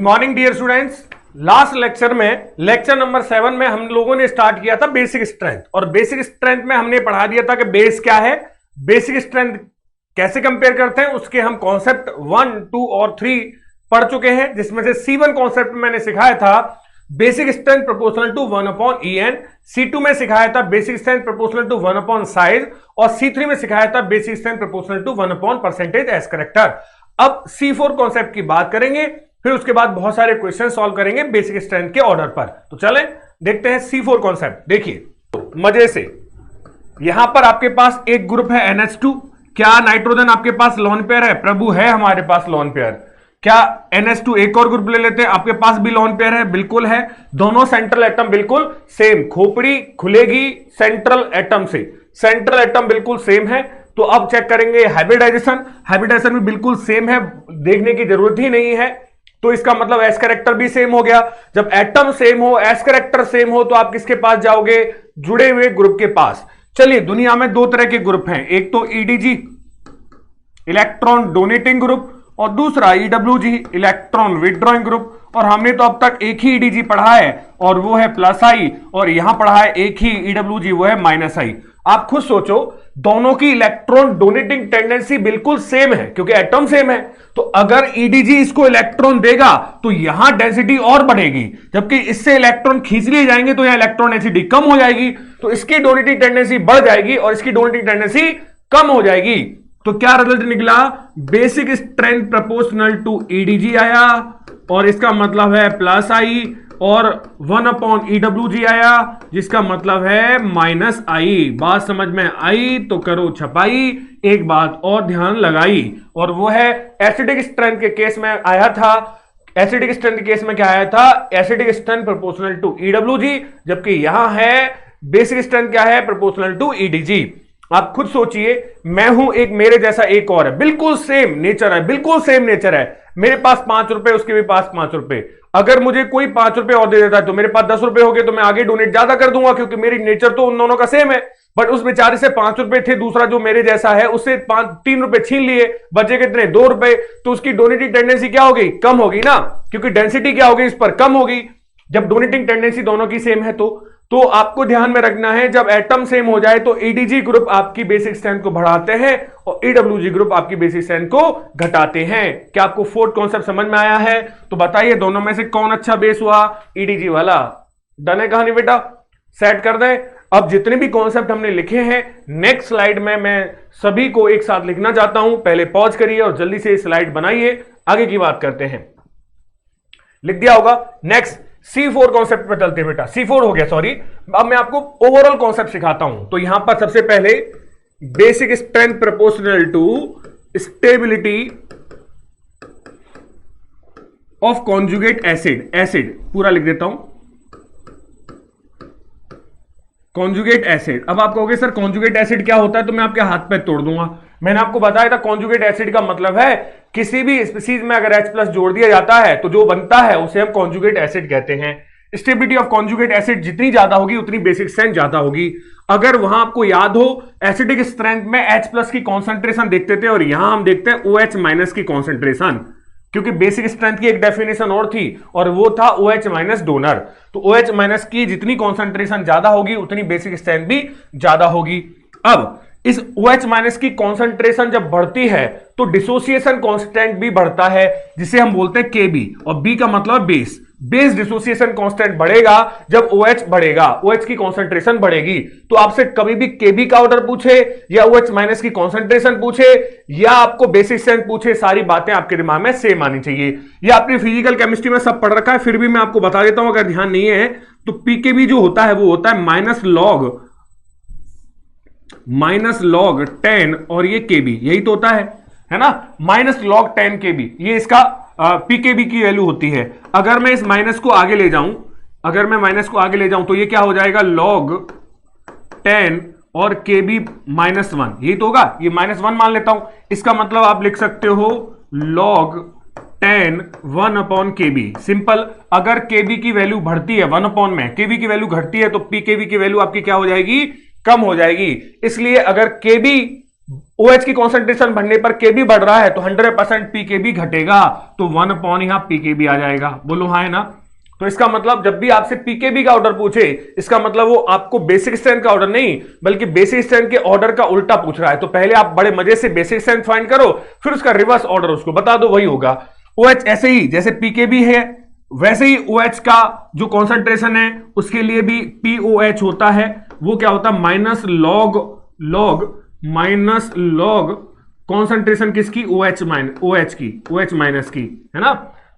Morning dear students. Last lecture में lecture number 7 में हम लोगों ने स्टार्ट किया था बेसिक स्ट्रेंथ, और बेसिक स्ट्रेंथ में हमने पढ़ा दिया था कि बेस क्या है, बेसिक स्ट्रेंथ कैसे कंपेयर करते हैं, उसके हम कॉन्सेप्ट 1, 2 और 3 पढ़ चुके हैं, जिसमें से C1 कॉन्सेप्ट मैंने सिखाया था basic strength proportional to 1/En, C2 में सिखाया था basic strength proportional to 1 size, और C3 में सिखाया था basic strength proportional to 1% s character. अब C4 कॉन्सेप्ट की बात करेंगे, फिर उसके बाद बहुत सारे क्वेश्चन सॉल्व करेंगे बेसिक स्ट्रेंथ के ऑर्डर पर। तो चलें देखते हैं C4 कॉन्सेप्ट। देखिए मजे से, यहां पर आपके पास एक ग्रुप है NH2। क्या नाइट्रोजन आपके पास लोन पेयर है? प्रभु है हमारे पास लोन पेयर। क्या NH2 एक और ग्रुप ले लेते हैं, आपके पास भी लोन पेयर है? बिल्कुल है। दोनों सेंट्रल एटम बिल्कुल सेम, खोपड़ी खुलेगी सेंट्रल एटम से, सेंट्रल एटम बिल्कुल सेम है। तो अब चेक करेंगे हाइब्रिडाइजेशन, हाइब्रिडाइजेशन भी बिल्कुल सेम है, देखने की जरूरत ही नहीं है। तो इसका मतलब एस कैरेक्टर भी सेम हो गया। जब एटम सेम हो, एस कैरेक्टर सेम हो, तो आप किसके पास जाओगे? जुड़े हुए ग्रुप के पास। चलिए, दुनिया में दो तरह के ग्रुप हैं, एक तो EDG इलेक्ट्रॉन डोनेटिंग ग्रुप, और दूसरा EWG इलेक्ट्रॉन विथड्रॉइंग ग्रुप। और हमने तो अब तक एक ही EDG पढ़ा है और वो है +I, और यहां पढ़ा है एक ही EWG, वो है -I। आप खुद सोचो, दोनों की इलेक्ट्रॉन डोनेटिंग टेंडेंसी बिल्कुल सेम है क्योंकि एटम सेम है। तो अगर EDG इसको इलेक्ट्रॉन देगा तो यहां डेंसिटी और बढ़ेगी, जबकि इससे इलेक्ट्रॉन खींच लिए जाएंगे तो यहां इलेक्ट्रॉन डेंसिटी कम हो जाएगी। तो इसकी डोनेटिंग टेंडेंसी बढ़ जाएगी और इसकी डोनेटिंग टेंडेंसी कम हो जाएगी। तो क्या रिजल्ट निकला? Basic strength proportional to EDG आया, और इसका मतलब है +I, और 1/EWG आया, जिसका मतलब है -I। बात समझ में आई तो करो छपाई। एक बात और ध्यान लगाई, और वो है एसिडिक स्ट्रेंथ के केस में आया था। एसिडिक स्ट्रेंथ के केस में क्या आया था? Acidic strength proportional to EWG, जबकि यहां है बेसिक स्ट्रेंथ क्या है? Proportional to EDG। आप खुद सोचिए, मैं हूं एक, मेरे जैसा एक और है, बिल्कुल सेम नेचर है, बिल्कुल सेम नेचर है। मेरे पास 5 रुपए, उसके भी पास 5 रुपए। अगर मुझे कोई 5 रुपए और दे देता है तो मेरे पास 10 रुपए हो गए, तो मैं आगे डोनेट ज्यादा कर दूंगा क्योंकि मेरी नेचर तो उन दोनों का सेम है। बट उस बेचारे से 5 रुपए थे, दूसरा जो मेरे जैसा है उससे 3 रुपए छीन लिए, बचे कितने? 2 रुपए। तो उसकी डोनेटिंग टेंडेंसी क्या होगी? कम होगी ना, क्योंकि डेंसिटी क्या होगी इस पर? कम होगी। जब डोनेटिंग टेंडेंसी दोनों की सेम है तो आपको ध्यान में रखना है, जब एटम सेम हो जाए तो EDG ग्रुप आपकी बेसिक स्ट्रेंथ को बढ़ाते हैं और EWG ग्रुप आपकी बेसिक स्ट्रेंथ को घटाते हैं। क्या आपको फोर्थ कॉन्सेप्ट समझ में आया है? तो बताइए दोनों में से कौन अच्छा बेस हुआ? EDG वाला। डन है कहानी बेटा? सेट कर दें। अब जितने भी कॉन्सेप्ट हमने लिखे हैं, नेक्स्ट स्लाइड में मैं सभी को एक साथ लिखना चाहता हूं। पहले पॉज करिए और जल्दी से स्लाइड बनाइए, आगे की बात करते हैं। लिख दिया होगा। नेक्स्ट C4 कॉन्सेप्ट पर चलते हैं बेटा। C4 हो गया, सॉरी। अब मैं आपको ओवरऑल कॉन्सेप्ट सिखाता हूं। तो यहां पर सबसे पहले basic strength proportional to stability of conjugate acid, acid पूरा लिख देता हूं, कॉन्जुगेट एसिड। अब आप कहोगे सर कॉन्जुगेट एसिड क्या होता है? तो मैं आपके हाथ पे तोड़ दूंगा। मैंने आपको बताया था कॉन्जुगेट एसिड का मतलब है किसी भी स्पीसीज में अगर H+ जोड़ दिया जाता है तो जो बनता है उसे हम कॉन्जुगेट एसिड कहते हैं। स्टेबिलिटी ऑफ कॉन्जुगेट एसिड जितनी ज्यादा होगी उतनी बेसिक स्ट्रेंथ ज्यादा होगी। अगर वहां आपको याद हो, एसिडिक स्ट्रेंथ में H+ की कॉन्सेंट्रेशन देखते थे और यहां हम देखते हैं OH- की कॉन्सेंट्रेशन, क्योंकि बेसिक स्ट्रेंथ की एक डेफिनेशन और थी और वो था OH- डोनर। तो OH- की जितनी कॉन्सेंट्रेशन ज्यादा होगी उतनी बेसिक स्ट्रेंथ भी ज्यादा होगी। अब इस OH- की कॉन्सेंट्रेशन जब बढ़ती है तो डिसोसिएशन कांस्टेंट भी बढ़ता है, जिसे हम बोलते हैं Kb, और B का मतलब बेस। बेस डिसोसिएशन कांस्टेंट बढ़ेगा जब OH बढ़ेगा, OH की कॉन्सेंट्रेशन बढ़ेगी। तो आपसे कभी भी Kb का ऑर्डर पूछे या OH- की कॉन्सेंट्रेशन पूछे या आपको बेसिक स्ट्रेंथ पूछे, सारी बातें आपके दिमाग में सेम आनी चाहिए। ये आपने फिजिकल केमिस्ट्री में सब पढ़ रखा है, फिर भी मैं आपको बता देता हूं अगर ध्यान नहीं है तो। Pkb जो होता है वो होता है -log 10, और ये Kb, यही तो होता है ना? -log 10 Kb, ये इसका Pkb की वैल्यू होती है। अगर मैं इस माइनस को आगे ले जाऊं, अगर मैं माइनस को आगे ले जाऊं तो ये क्या हो जाएगा? log 10 और Kb -1, यही तो होगा। ये -1 मान लेता हूं, इसका मतलब आप लिख सकते हो log 10 1/Kb। सिंपल। अगर Kb की वैल्यू बढ़ती है 1 में, Kb की वैल्यू घटती है तो Pkb की वैल्यू आपकी क्या हो जाएगी? कम हो जाएगी। इसलिए अगर Kb OH की कॉन्सेंट्रेशन बढ़ने पर Kb बढ़ रहा है तो 100% pKb घटेगा, तो 1 यहां pKb आ जाएगा। बोलो हाँ है ना। तो इसका मतलब जब भी आपसे pKb का ऑर्डर पूछे, इसका मतलब वो आपको बेसिक स्ट्रेंथ का ऑर्डर नहीं बल्कि बेसिक स्ट्रेंथ के ऑर्डर का उल्टा पूछ रहा है। तो पहले आप बड़े मजे से बेसिक स्ट्रेंथ फाइंड करो, फिर उसका रिवर्स ऑर्डर उसको बता दो, वही होगा। OH ऐसे ही जैसे pKb है वैसे ही OH का जो कॉन्सेंट्रेशन है उसके लिए भी POH होता है। वो क्या होता है, माइनस लॉग कॉन्सेंट्रेशन किसकी, OH माइनस की, है ना।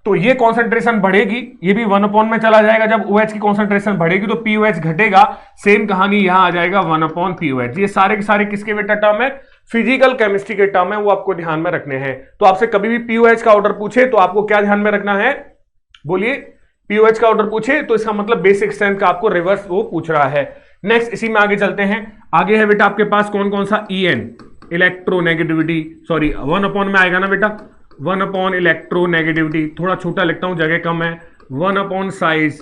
तो ये कॉन्सेंट्रेशन बढ़ेगी, ये भी 1 में चला जाएगा। जब OH की कॉन्सेंट्रेशन बढ़ेगी तो POH घटेगा। सेम कहानी यहां आ जाएगा 1/POH। ये सारे के सारे किसके बेटा टर्म है, फिजिकल केमिस्ट्री के टर्म है, वो आपको ध्यान में रखने हैं। तो आपसे कभी भी POH का ऑर्डर पूछे तो आपको क्या ध्यान में रखना है, बोलिए। POH का ऑर्डर पूछे तो इसका मतलब बेसिक स्ट्रेंथ का आपको रिवर्स वो पूछ रहा है। नेक्स्ट इसी में आगे चलते हैं। आगे है बेटा आपके पास कौन कौन सा, EN इलेक्ट्रोनेगेटिविटी, सॉरी 1 में आएगा ना बेटा, 1 इलेक्ट्रोनेगेटिविटी। थोड़ा छोटा लिखता हूं, जगह कम है। 1 साइज,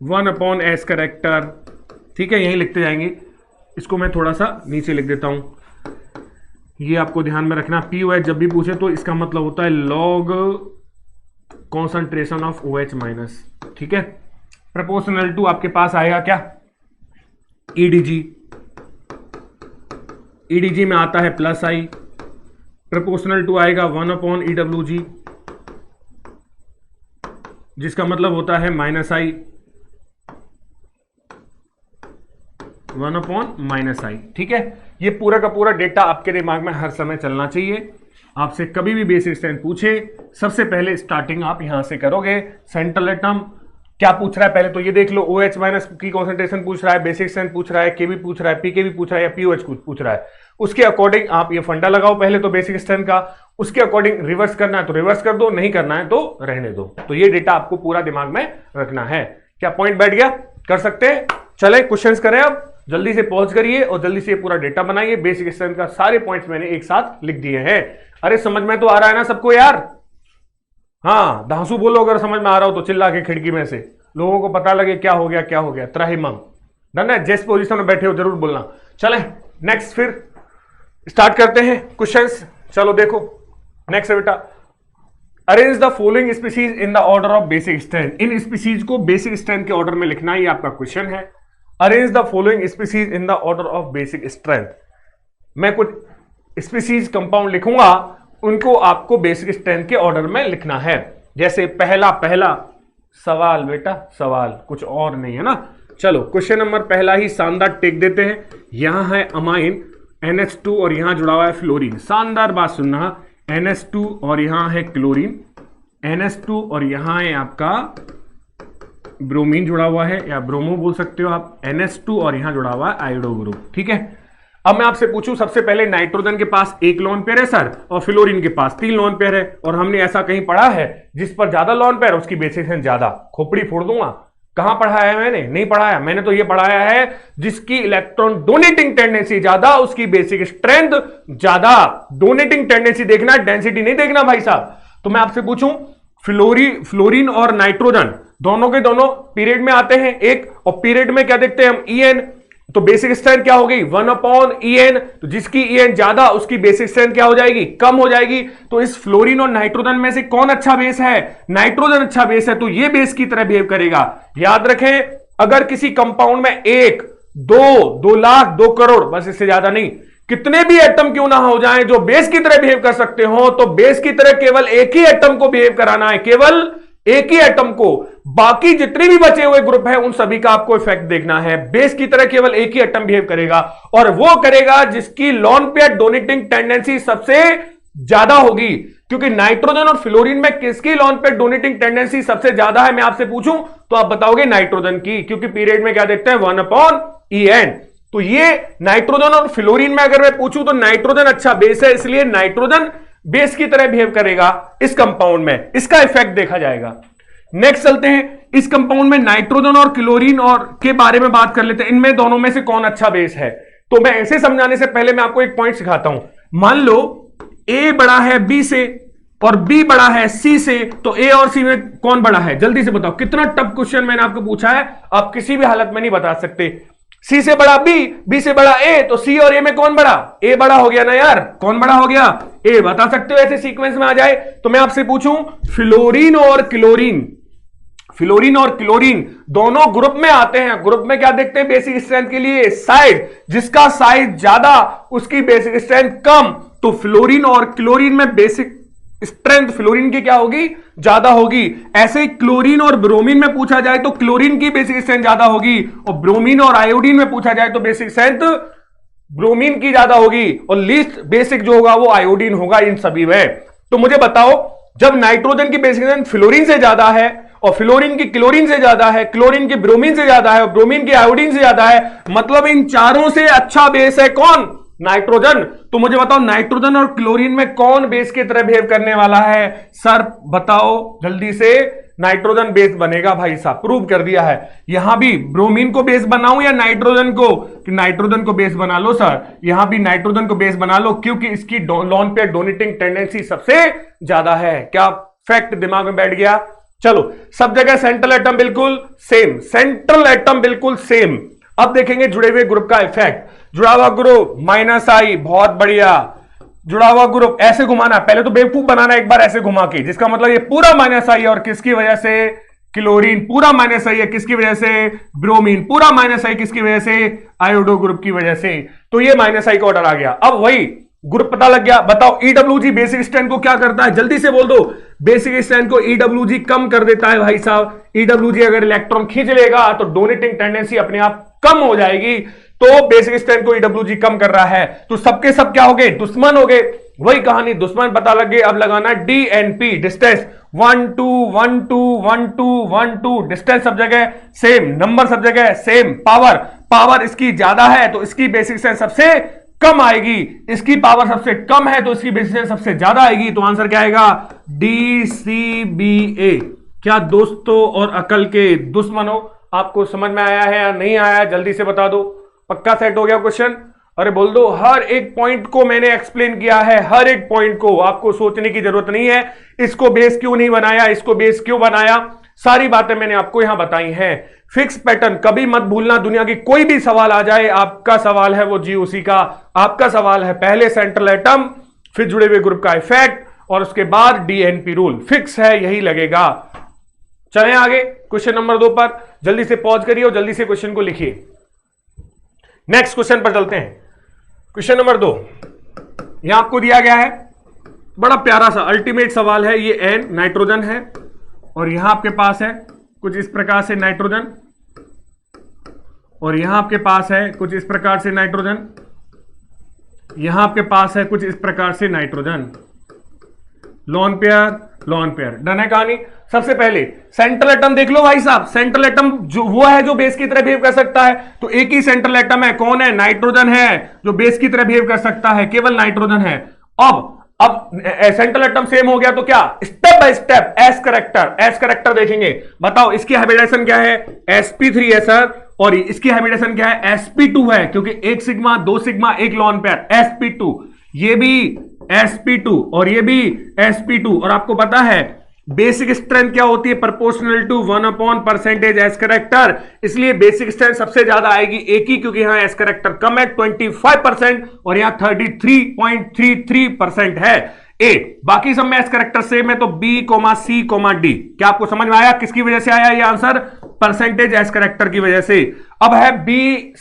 1 एस करेक्टर, ठीक है, यही लिखते जाएंगे। इसको मैं थोड़ा सा नीचे लिख देता हूं, ये आपको ध्यान में रखना। POH जब भी पूछे तो इसका मतलब होता है log concentration of OH minus, ठीक है। प्रोपोर्शनल टू आपके पास आएगा क्या, EDG में आता है +I। प्रोपोर्शनल टू आएगा 1/EWG, जिसका मतलब होता है -I, 1/-I, ठीक है। ये पूरा का पूरा डेटा आपके दिमाग में हर समय चलना चाहिए। आपसे कभी भी बेसिक स्ट्रेंथ पूछे, सबसे पहले स्टार्टिंग आप यहां से करोगे। सेंट्रल एटम क्या पूछ रहा है पहले तो ये देख लो, OH माइनस की कॉन्सेंट्रेशन पूछ रहा है, बेसिक स्ट्रेंथ पूछ रहा है, Kb पूछ रहा है, pKb पूछ रहा है या POH पूछ रहा है। उसके अकॉर्डिंग आप ये फंडा लगाओ पहले तो बेसिक स्ट्रेंथ का, उसके अकॉर्डिंग रिवर्स करना है तो रिवर्स कर दो, नहीं करना है तो रहने दो। तो ये डेटा आपको पूरा दिमाग में रखना है। क्या पॉइंट बैठ गया, कर सकते हैं। चले क्वेश्चंस करें अब, जल्दी से पॉज करिए और जल्दी से पूरा डेटा बनाइए। बेसिक स्ट्रेंथ का सारे पॉइंट्स मैंने एक साथ लिख दिए हैं। अरे समझ में तो आ रहा है ना सबको यार, हाँ धांसू बोलो अगर समझ में आ रहा हो तो, चिल्ला के खिड़की में से, लोगों को पता लगे क्या हो गया त्राहिमाम। डन है, जिस पोजीशन में बैठे हो जरूर बोलना। चलें नेक्स्ट, फिर स्टार्ट करते हैं क्वेश्चंस। चलो देखो नेक्स्ट है बेटा, arrange the following species in the order of basic strength. In species को बेसिक स्ट्रेंथ के ऑर्डर में लिखना ही आपका क्वेश्चन है। Arrange the following species in the order of basic strength. मैं कुछ स्पीसीज कंपाउंड लिखूंगा, उनको आपको बेसिक स्ट्रेंथ के ऑर्डर में लिखना है। जैसे पहला सवाल बेटा, सवाल कुछ और नहीं है ना। चलो क्वेश्चन नंबर पहला ही शानदार टेक देते हैं। यहां है अमाइन NH2 और यहां जुड़ा हुआ है फ्लोरीन। शानदार बात सुनना, NH2 और यहां है क्लोरीन, NH2 और यहां है आपका ब्रोमीन जुड़ा हुआ है या ब्रोमो बोल सकते हो आप, NH2 और यहां जुड़ा हुआ है आयोडो ग्रुप, ठीक है। अब मैं आपसे पूछूं, सबसे पहले नाइट्रोजन के पास 1 लोन पेयर है सर, और फ्लोरीन के पास 3 लोन पेयर है, और हमने ऐसा कहीं पढ़ा है जिस पर ज्यादा लोन पेयर उसकी बेसिक स्ट्रेंथ ज्यादा। खोपड़ी फोड़ दूंगा, कहां पढ़ाया है मैंने, नहीं पढ़ाया। मैंने तो ये पढ़ाया है जिसकी इलेक्ट्रॉन डोनेटिंग टेंडेंसी ज्यादा उसकी बेसिक स्ट्रेंथ ज्यादा। डोनेटिंग टेंडेंसी देखना, डेंसिटी नहीं देखना भाई साहब। तो मैं आपसे पूछूं, फ्लोरीन और नाइट्रोजन दोनों के दोनों पीरियड में आते हैं एक, और पीरियड में क्या देखते हैं हम, EN। तो बेसिक स्ट्रेंथ क्या हो गई, 1/EN। तो जिसकी EN ज्यादा उसकी बेसिक स्ट्रेंथ क्या हो जाएगी, कम हो जाएगी। तो इस फ्लोरीन और नाइट्रोजन में से कौन अच्छा बेस है, नाइट्रोजन अच्छा बेस है, तो ये बेस की तरह बिहेव करेगा। याद रखें, अगर किसी कंपाउंड में 1, 2 लाख, 2 करोड़, बस इससे ज्यादा नहीं, कितने भी एटम क्यों ना हो जाएं जो बेस की तरह बिहेव कर सकते हो, तो बेस की तरह केवल एक ही एटम को बिहेव कराना है, केवल एक ही एटम को। बाकी जितने भी बचे हुए ग्रुप है उन सभी का आपको इफेक्ट देखना है। बेस की तरह केवल एक ही एटम बिहेव करेगा, और वो करेगा जिसकी लोन पेयर डोनेटिंग टेंडेंसी सबसे ज्यादा होगी। क्योंकि नाइट्रोजन और फ्लोरीन में किसकी लोन पेयर डोनेटिंग टेंडेंसी सबसे ज्यादा है, मैं आपसे पूछूं तो आप बताओगे नाइट्रोजन की, क्योंकि पीरियड में क्या देखते हैं, 1/EN। तो ये नाइट्रोजन और फ्लोरीन में अगर मैं पूछूं तो नाइट्रोजन अच्छा बेस है, इसलिए नाइट्रोजन बेस की तरह बिहेव करेगा इस कंपाउंड में, इसका इफेक्ट देखा जाएगा। नेक्स्ट चलते हैं, इस कंपाउंड में नाइट्रोजन और क्लोरीन और के बारे में बात कर लेते हैं। इनमें दोनों में से कौन अच्छा बेस है, तो मैं ऐसे समझाने से पहले मैं आपको एक पॉइंट सिखाता हूं। मान लो A बड़ा है B से और B बड़ा है C से, तो A और C में कौन बड़ा है, जल्दी से बताओ। कितना टफ क्वेश्चन मैंने आपको पूछा है, आप किसी भी हालत में नहीं बता सकते। सी से बड़ा बी, बी से बड़ा ए, तो सी और ए में कौन बड़ा? ए बड़ा हो गया ना यार। कौन बड़ा हो गया? ए। बता सकते हो ऐसे सीक्वेंस में आ जाए? तो मैं आपसे पूछूं, फ्लोरीन और क्लोरीन, फ्लोरीन और क्लोरीन दोनों ग्रुप में आते हैं। ग्रुप में क्या देखते हैं बेसिक स्ट्रेंथ के लिए? साइज। जिसका साइज ज्यादा उसकी बेसिक स्ट्रेंथ कम। तो फ्लोरीन और क्लोरीन में बेसिक स्ट्रेंथ फ्लोरीन की क्या होगी? ज्यादा होगी। ऐसे ही क्लोरीन और ब्रोमीन में पूछा जाए तो क्लोरीन की बेसिक स्ट्रेंथ ज्यादा होगी, और ब्रोमीन और आयोडीन में पूछा जाए तो बेसिक स्ट्रेंथ ब्रोमीन की ज्यादा होगी, और लीस्ट बेसिक जो होगा वो आयोडीन होगा इन सभी में। तो मुझे बताओ, जब नाइट्रोजन की बेसिक स्ट्रेंथ फ्लोरीन से ज्यादा है, और फ्लोरीन की क्लोरीन से ज्यादा है, क्लोरीन की ब्रोमीन से ज्यादा है, और ब्रोमीन की आयोडीन से ज्यादा है, मतलब इन चारों से अच्छा बेस है कौन? नाइट्रोजन। तो मुझे बताओ नाइट्रोजन और क्लोरीन में कौन बेस की तरह बिहेव करने वाला है? सर बताओ जल्दी से। नाइट्रोजन बेस बनेगा भाई साहब, प्रूव कर दिया है। यहां भी ब्रोमीन को बेस बनाऊं या नाइट्रोजन को? कि नाइट्रोजन को बेस बना लो सर। यहां भी नाइट्रोजन को बेस बना लो, क्योंकि इसकी लॉन पेयर डोनेटिंग टेंडेंसी सबसे ज्यादा है। क्या फैक्ट दिमाग में बैठ गया? चलो, सब जगह सेंट्रल एटम बिल्कुल सेम, सेंट्रल एटम बिल्कुल सेम। अब देखेंगे जुड़े हुए ग्रुप का इफेक्ट। जुड़ा हुआ ग्रुप -I, बहुत बढ़िया। जुड़ा हुआ ग्रुप ऐसे घुमाना, पहले तो बेवकूफ बनाना एक बार ऐसे घुमा के, जिसका मतलब ये पूरा -I है, और किसकी वजह से? क्लोरीन। पूरा -I है किसकी वजह से? ब्रोमीन। पूरा -I किसकी वजह से? आयोडो ग्रुप की वजह से। तो ये -I का ऑर्डर आ गया। अब वही ग्रुप पता लग गया। बताओ EWG बेसिक स्ट्रेंथ को क्या करता है? जल्दी से बोल दो। बेसिक स्ट्रेंथ को EWG कम कर देता है भाई साहब। EWG अगर इलेक्ट्रॉन खींच लेगा तो डोनेटिंग टेंडेंसी अपने आप कम हो जाएगी। तो बेसिक स्ट्रेंथ को EWG कम कर रहा है, तो सबके सब क्या हो गए? दुश्मन हो गए। वही कहानी, दुश्मन पता लग गए। अब लगाना DNP, डिस्टेंस 1 2 1 2 1 2 1 2, डिस्टेंस सब जगह सेम, नंबर सब जगह सेम, पावर, पावर इसकी ज्यादा है तो इसकी बेसिक स्ट्रेंथ सबसे कम आएगी, इसकी पावर सबसे कम है तो इसकी बेसिक स्ट्रेंथ सबसे ज्यादा आएगी। तो आंसर क्या आएगा? DCBA। क्या दोस्तों और अकल के दुश्मनों, आपको समझ में आया है या नहीं आया? जल्दी से बता दो। पक्का सेट हो गया क्वेश्चन? अरे बोल दो। हर एक पॉइंट को मैंने एक्सप्लेन किया है, हर एक पॉइंट को। आपको सोचने की जरूरत नहीं है इसको बेस क्यों नहीं बनाया, इसको बेस क्यों बनाया, सारी बातें मैंने आपको यहां बताई हैं। फिक्स पैटर्न कभी मत भूलना। दुनिया की कोई भी सवाल आ जाए, आपका सवाल है वो GOC का। आपका सवाल है पहले सेंट्रल एटम, फिर जुड़े हुए ग्रुप का इफेक्ट, और उसके बाद DNP रूल। फिक्स है, यही लगेगा। चलें आगे क्वेश्चन नंबर 2 पर। जल्दी से पॉज करिए और जल्दी से क्वेश्चन को लिखिए। नेक्स्ट क्वेश्चन पर चलते हैं। क्वेश्चन नंबर 2 यहां आपको दिया गया है, बड़ा प्यारा सा अल्टीमेट सवाल है। ये N नाइट्रोजन है, और यहां आपके पास है कुछ इस प्रकार से नाइट्रोजन, और यहां आपके पास है कुछ इस प्रकार से नाइट्रोजन, यहां आपके पास है कुछ इस प्रकार से nitrogen. Lone pair, lone pair. Done है कहानी। सबसे पहले सेंट्रल एटम देख लो भाई साहब। सेंट्रल एटम जो वो है जो बेस की तरह बिहेव कर सकता है, तो एक ही सेंट्रल एटम है। कौन है? नाइट्रोजन है, जो बेस की तरह बिहेव कर सकता है, केवल नाइट्रोजन है। अब सेंट्रल एटम सेम हो गया तो क्या? Step by step S character देखेंगे। बताओ इसकी हाइब्रिडेशन क्या है? sp3 है सर, और इसकी हाइब्रिडेशन क्या है? sp2 है, क्योंकि एक सिग्मा, 2 सिग्मा, एक लॉन पेयर, sp2। ये भी sp2 और ये भी sp2। और आपको पता है बेसिक स्ट्रेंथ क्या होती है? Proportional to 1/% s character. इसलिए बेसिक स्ट्रेंथ सबसे ज्यादा आएगी एक ही, क्योंकि यहां एस करेक्टर कम है 25%, और यहां 33.33% है। ए बाकी सब में एस करेक्टर सेम है, तो B, C, D। क्या आपको समझ में आया किसकी वजह से आया ये आंसर? परसेंटेज एस करेक्टर की वजह से। अब है B,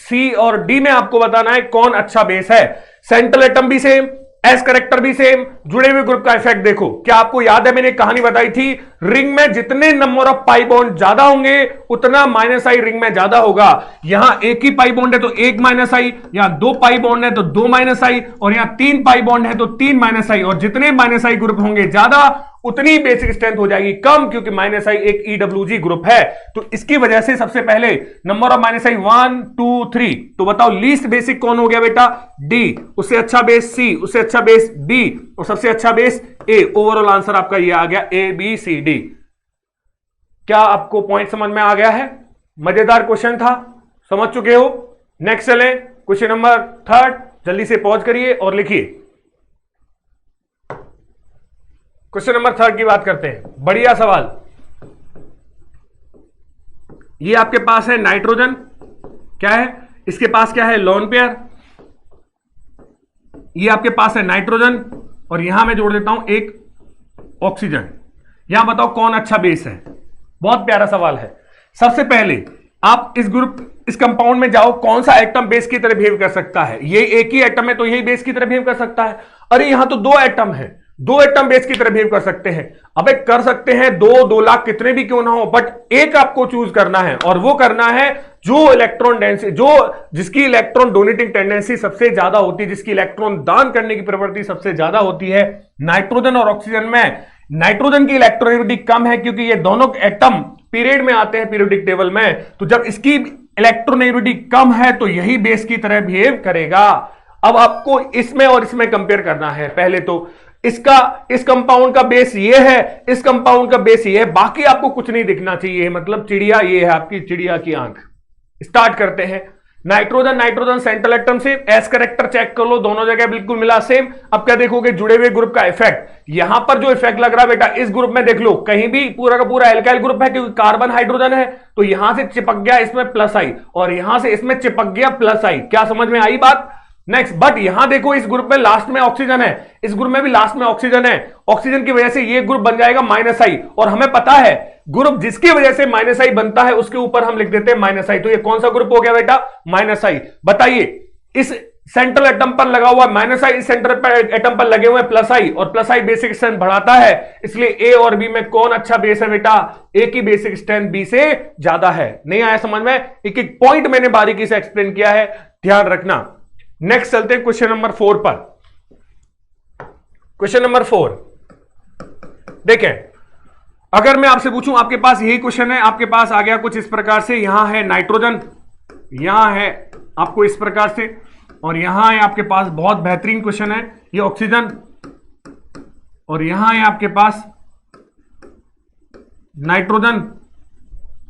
C और D में आपको बताना है कौन अच्छा बेस है। सेंट्रल एटम भी सेम, एस करेक्टर भी सेम, जुड़े हुए ग्रुप का इफेक्ट देखो। क्या आपको याद है मैंने कहानी बताई थी? रिंग में जितने नंबर ऑफ पाई बॉन्ड ज्यादा होंगे उतना -I रिंग में ज्यादा होगा। यहां एक ही पाई बॉन्ड है तो 1 -I, यहां 2 पाई बॉन्ड है तो 2 -I, और यहां 3 पाई बॉन्ड है तो 3 -I। और जितने -I ग्रुप होंगे ज्यादा उतनी बेसिक स्ट्रेंथ हो जाएगी कम, क्योंकि -I एक EWG ग्रुप है। तो इसकी वजह से सबसे पहले नंबर ऑफ -I 1 2 3। तो बताओ लीस्ट बेसिक कौन हो गया बेटा? D। उससे अच्छा बेस C, उससे अच्छा बेस B, और सबसे अच्छा बेस A। ओवरऑल आंसर आपका ये आ गया ABCD। क्या आपको पॉइंट समझ में आ गया है? मजेदार क्वेश्चन था, समझ चुके हो। नेक्स्ट चलें क्वेश्चन नंबर 3। जल्दी से पॉज करिए और लिखिए। क्वेश्चन नंबर 3 की बात करते हैं। बढ़िया सवाल। ये आपके पास है नाइट्रोजन, क्या है? इसके पास क्या है, लोन पेयर, ये आपके पास है नाइट्रोजन, और यहां मैं जोड़ देता हूं एक ऑक्सीजन। यहां बताओ कौन अच्छा बेस है। बहुत प्यारा सवाल है। सबसे पहले आप इस कंपाउंड में जाओ, कौन सा एटम बेस की तरह बिहेव कर सकता है। ये एक ही एटम है तो यही बेस की तरह बिहेव कर सकता है। अरे यहां तो दो एटम है, दो एटम बेस की तरह बिहेव कर सकते हैं। अबे कर सकते हैं, 2 लाख कितने भी क्यों ना हो, बट एक आपको चूज करना है, और वो करना है जो इलेक्ट्रॉन डेंसिटी, जिसकी इलेक्ट्रॉन डोनेटिंग टेंडेंसी सबसे ज्यादा होती है, जिसकी इलेक्ट्रॉन दान करने की प्रवृत्ति सबसे ज्यादा होती है। नाइट्रोजन और ऑक्सीजन में नाइट्रोजन की इलेक्ट्रोनेगेटिविटी कम है, क्योंकि ये दोनों एटम पीरियड में आते हैं पीरियोडिक टेबल में। तो जब इसकी इलेक्ट्रोनेगेटिविटी कम है तो यही बेस की तरह बिहेव करेगा। अब आपको इसमें और इसमें कंपेयर करना है। पहले तो इस कंपाउंड का बेस ये है, इस कंपाउंड का बेस ये है, बाकी आपको कुछ नहीं दिखना चाहिए। मतलब चिड़िया ये है, आपकी चिड़िया की आंख। स्टार्ट करते हैं। नाइट्रोजन सेंट्रल एटम से एस करेक्टर चेक कर लो, दोनों जगह बिल्कुल मिला सेम। अब क्या देखोगे, जुड़े हुए ग्रुप का इफेक्ट। यहां पर जो इफेक्ट लग रहा है बेटा, इस ग्रुप में देख लो, कहीं भी पूरा का पूरा एल्काइल ग्रुप है, क्योंकि कार्बन हाइड्रोजन है, तो यहां से चिपक गया इसमें प्लस आई, और यहां से इसमें चिपक गया प्लस आई। क्या समझ में आई बात? नेक्स्ट, बट यहां देखो इस ग्रुप में लास्ट में ऑक्सीजन है, इस ग्रुप में भी लास्ट में ऑक्सीजन है। ऑक्सीजन की वजह से ये ग्रुप बन जाएगा माइनस आई, और हमें पता है ग्रुप जिसकी वजह से माइनस आई बनता है उसके ऊपर हम लिख देते हैं माइनस आई। तो ये कौन सा ग्रुप हो गया बेटा? माइनस आई। बताइए, इस सेंट्रल एटम पर लगा हुआ माइनस आई, इस सेंट्रल एटम पर लगे हुए प्लस आई, और प्लस आई बेसिक स्ट्रेंथ बढ़ाता है, इसलिए ए और बी में कौन अच्छा बेस है बेटा? ए की बेसिक स्ट्रेंथ बी से ज्यादा है। नहीं आया समझ में? एक एक पॉइंट मैंने बारीकी से एक्सप्लेन किया है, ध्यान रखना। नेक्स्ट चलते हैं क्वेश्चन नंबर 4 पर। क्वेश्चन नंबर 4 देखें, अगर मैं आपसे पूछूं, आपके पास यही क्वेश्चन है, आपके पास आ गया कुछ इस प्रकार से, यहां है नाइट्रोजन, यहां है आपको इस प्रकार से, और यहां है आपके पास बहुत बेहतरीन क्वेश्चन है, ये ऑक्सीजन, और यहां है आपके पास नाइट्रोजन,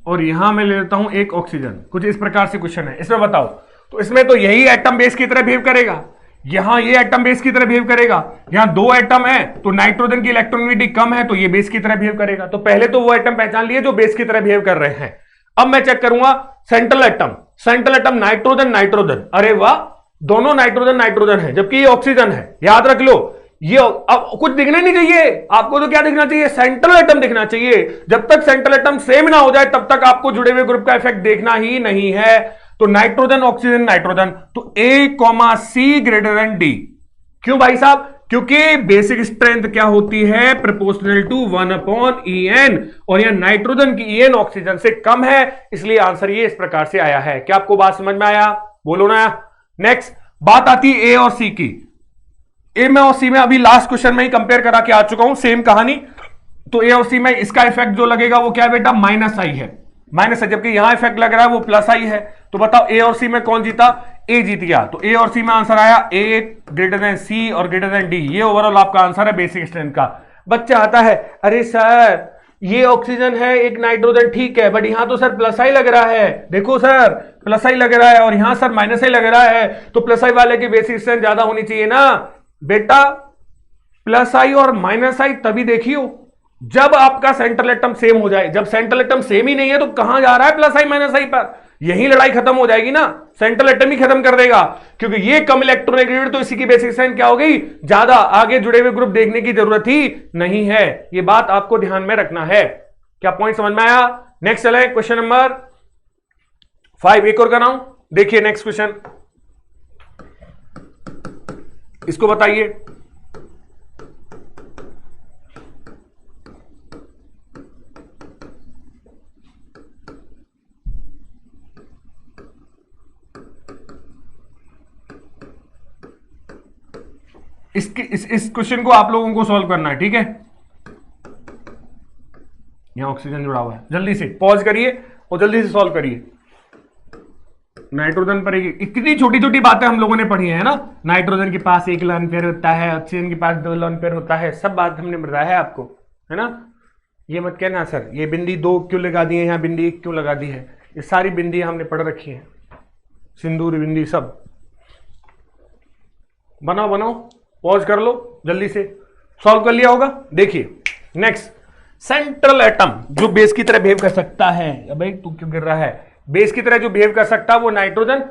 और यहां मैं ले लेता हूं एक ऑक्सीजन। कुछ इस प्रकार से क्वेश्चन है। इसमें बताओ, तो इसमें तो यही एटम बेस की तरह बिहेव करेगा, यहां ये एटम बेस की तरह बिहेव करेगा, यहां दो एटम है तो नाइट्रोजन की इलेक्ट्रोनेगेटिविटी कम है तो ये बेस की तरह बिहेव करेगा। तो पहले तो वो एटम पहचान लिए जो बेस की तरह बिहेव कर रहे हैं। अब मैं चेक करूंगा सेंट्रल एटम नाइट्रोजन, अरे वाह, दोनों नाइट्रोजन है, जबकि ये ऑक्सीजन है। याद रख लो, ये अब कुछ दिखना नहीं चाहिए आपको, तो क्या दिखना चाहिए? सेंट्रल एटम दिखना चाहिए। जब तक सेंट्रल एटम सेम ना हो जाए तब तक आपको जुड़े हुए ग्रुप का इफेक्ट देखना ही नहीं है। तो नाइट्रोजन ऑक्सीजन नाइट्रोजन, तो A, C greater than D। क्यों भाई साहब? क्योंकि बेसिक स्ट्रेंथ क्या होती है? प्रोपोर्शनल टू 1/En, और यह नाइट्रोजन की En ऑक्सीजन से कम है, इसलिए आंसर ये इस प्रकार से आया है। क्या आपको बात समझ में आया? बोलो ना। नेक्स्ट बात आती है A और C की। A में और C में अभी लास्ट क्वेश्चन में ही कंपेयर करा के आ चुका हूं, सेम कहानी। तो A और C में इसका इफेक्ट जो लगेगा वो क्या है बेटा? माइनस आई है, माइनस है, जबकि यहां इफेक्ट लग रहा है वो प्लस आई है। तो बताओ A और C में कौन जीता? A जीत गया। तो A और C में आंसर आया A ग्रेटर देन C और ग्रेटर देन D। ये ओवरऑल आपका आंसर है बेसिक स्ट्रेंथ का। बच्चा आता है, अरे सर ये ऑक्सीजन है, एक नाइट्रोजन, ठीक है, बट यहां तो सर प्लस आई लग रहा है। देखो सर प्लस आई लग रहा है, और यहां सर माइनस आई लग रहा है, तो प्लस आई वाले की बेसिक स्ट्रेंथ ज्यादा होनी चाहिए ना बेटा। प्लस आई और माइनस आई तभी देखियो जब आपका सेंट्रल एटम सेम हो जाए। जब सेंट्रल एटम सेम ही नहीं है तो कहां जा रहा है प्लस आई माइनस आई पर? यही लड़ाई खत्म हो जाएगी ना, सेंट्रल एटम ही खत्म कर देगा, क्योंकि ये कम इलेक्ट्रोनेगेटिविटी तो इसी की बेसिक स्ट्रेंथ क्या हो गई? ज्यादा। आगे जुड़े हुए ग्रुप देखने की जरूरत ही नहीं है। ये बात आपको ध्यान में रखना है। क्या पॉइंट समझ में आया? नेक्स्ट चले क्वेश्चन नंबर 5। एक और कराऊं, देखिए नेक्स्ट क्वेश्चन, इसको बताइए। इस क्वेश्चन को आप लोगों को सॉल्व करना है, ठीक है? यहां ऑक्सीजन जुड़ा हुआ है, जल्दी से पॉज करिए और जल्दी से सॉल्व करिए। नाइट्रोजन पर इतनी छोटी छोटी बातें हम लोगों ने पढ़ी है ना। नाइट्रोजन के पास एक लोन पेयर होता है, ऑक्सीजन के पास 2 लोन पेयर होता है, सब बात हमने बताया है आपको, है ना। ये मत कहना सर ये बिंदी 2 क्यों लगा दी है, यहाँ बिंदी 1 क्यों लगा दी है। ये सारी बिंदी हमने पढ़ रखी है, सिंदूर बिंदी सब। बनाओ, पॉज कर लो, जल्दी से सॉल्व कर लिया होगा। देखिए नेक्स्ट, सेंट्रल एटम जो बेस की तरह बिहेव कर सकता है। अबे तू क्यों गिर रहा है? बेस की तरह जो बिहेव कर सकता है वो नाइट्रोजन,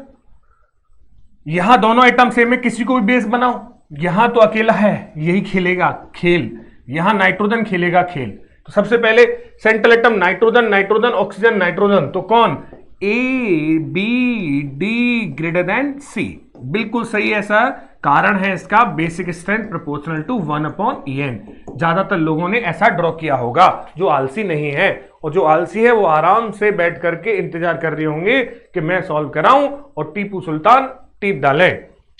यहां दोनों आइटम सेम है, किसी को भी बेस बनाओ, यहां तो अकेला है, यही खेलेगा खेल, यहां नाइट्रोजन खेलेगा खेल। तो सबसे पहले central atom nitrogen, nitrogen oxygen nitrogen, तो कौन, A B D greater than C, बिल्कुल सही है सर। कारण है इसका basic strength proportional to 1/n। ज्यादातर लोगों ने ऐसा ड्रॉ किया होगा जो आलसी नहीं है, और जो आलसी है वो आराम से बैठ करके इंतजार कर रहे होंगे कि मैं सॉल्व कराऊं और टीपू सुल्तान टीप डालें।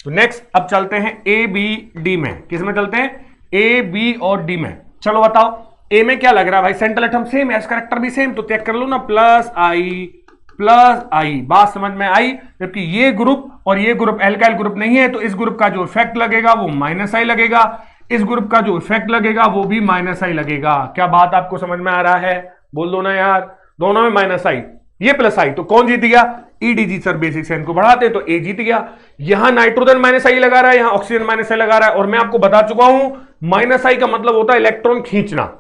तो नेक्स्ट अब चलते हैं ए बी डी में, किस में चलते हैं, ए बी और डी में। चलो बताओ ए में क्या लग रहा है भाई, central atom same, S character भी सेम, तो चेक कर लो ना, प्लस आई, बात समझ में आई। जबकि ये ग्रुप और ये ग्रुप एल्काइल ग्रुप नहीं है, तो इस ग्रुप का जो इफेक्ट लगेगा वो माइनस आई लगेगा, इस ग्रुप का जो इफेक्ट लगेगा वो भी माइनस आई लगेगा। क्या बात आपको समझ में आ रहा है, बोल दो ना यार, दोनों में माइनस आई, ये प्लस आई, तो कौन जीत गया, ईडीजी सर, बेसिक स्ट्रेंथ को बढ़ाते तो ए जीत गया। यहां नाइट्रोजन माइनस आई लगा रहा है, यहां ऑक्सीजन माइनस आई लगा रहा है, और मैं आपको बता चुका हूं माइनस आई का मतलब होता है इलेक्ट्रॉन खींचना,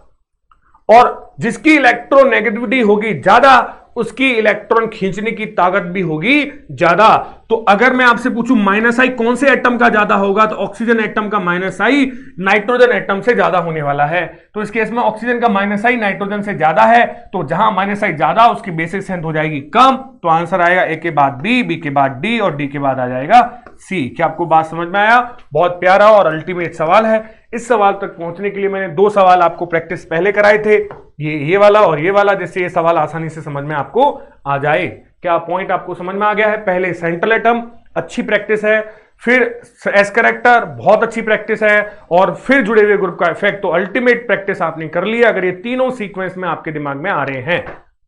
और जिसकी इलेक्ट्रोनेगेटिविटी होगी ज्यादा उसकी इलेक्ट्रॉन खींचने की ताकत भी होगी ज्यादा। तो अगर मैं आपसे पूछूं माइनस आई कौन से एटम का ज्यादा होगा, तो ऑक्सीजन एटम का माइनस आई नाइट्रोजन एटम से ज्यादा होने वाला है। तो इस केस में ऑक्सीजन का माइनस आई नाइट्रोजन से ज्यादा है, तो जहां माइनस आई ज्यादा उसकी बेसिक स्ट्रेंथ हो जाएगी कम, तो आंसर आएगा ए के बाद बी के बाद डी और डी के बाद आ जाएगा सी। क्या आपको बात समझ में आया, बहुत प्यारा और अल्टीमेट सवाल है। इस सवाल तक पहुंचने के लिए मैंने दो सवाल आपको प्रैक्टिस पहले कराए थे, ये वाला और ये वाला, जिससे ये सवाल आसानी से समझ में आपको आ जाए। क्या पॉइंट आपको समझ में आ गया है, पहले सेंट्रल एटम अच्छी प्रैक्टिस है, फिर एस करेक्टर बहुत अच्छी प्रैक्टिस है, और फिर जुड़े हुए ग्रुप का इफेक्ट, तो अल्टीमेट प्रैक्टिस आपने कर लिया अगर ये तीनों सीक्वेंस में आपके दिमाग में आ रहे हैं।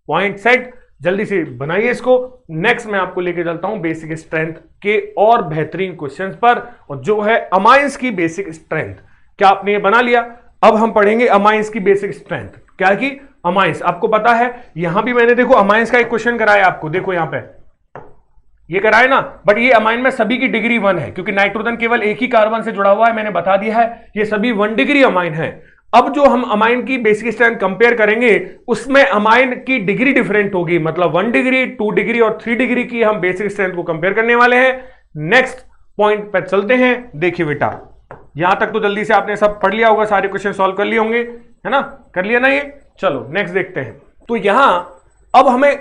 पॉइंट सेट, जल्दी से बनाइए इसको। नेक्स्ट मैं आपको लेके चलता हूं बेसिक स्ट्रेंथ के और बेहतरीन क्वेश्चंस पर, और जो है अमाइंस की बेसिक स्ट्रेंथ। क्या आपने ये बना लिया, अब हम पढ़ेंगे अमाइंस की बेसिक स्ट्रेंथ। क्या की अमाइंस, आपको पता है यहां भी मैंने देखो अमाइंस का एक क्वेश्चन कराया आपको, देखो यहां पे ये कराया ना, बट ये अमाइन में सभी की डिग्री 1 है, क्योंकि नाइट्रोजन केवल एक ही कार्बन से जुड़ा हुआ है, मैंने बता दिया है, ये सभी 1 डिग्री अमाइन है। अब जो हम अमाइन की बेसिक स्ट्रेंथ कंपेयर करेंगे उसमें अमाइन की डिग्री डिफरेंट होगी, मतलब 1 डिग्री 2 डिग्री और 3 डिग्री की हम बेसिक स्ट्रेंथ को कंपेयर करने वाले हैं। नेक्स्ट पॉइंट पर चलते हैं। देखिए बेटा, यहां तक तो जल्दी से आपने सब पढ़ लिया होगा, सारे क्वेश्चन सॉल्व कर लिए होंगे, है ना, कर लिया ना ये। चलो नेक्स्ट देखते हैं। तो यहां अब हमें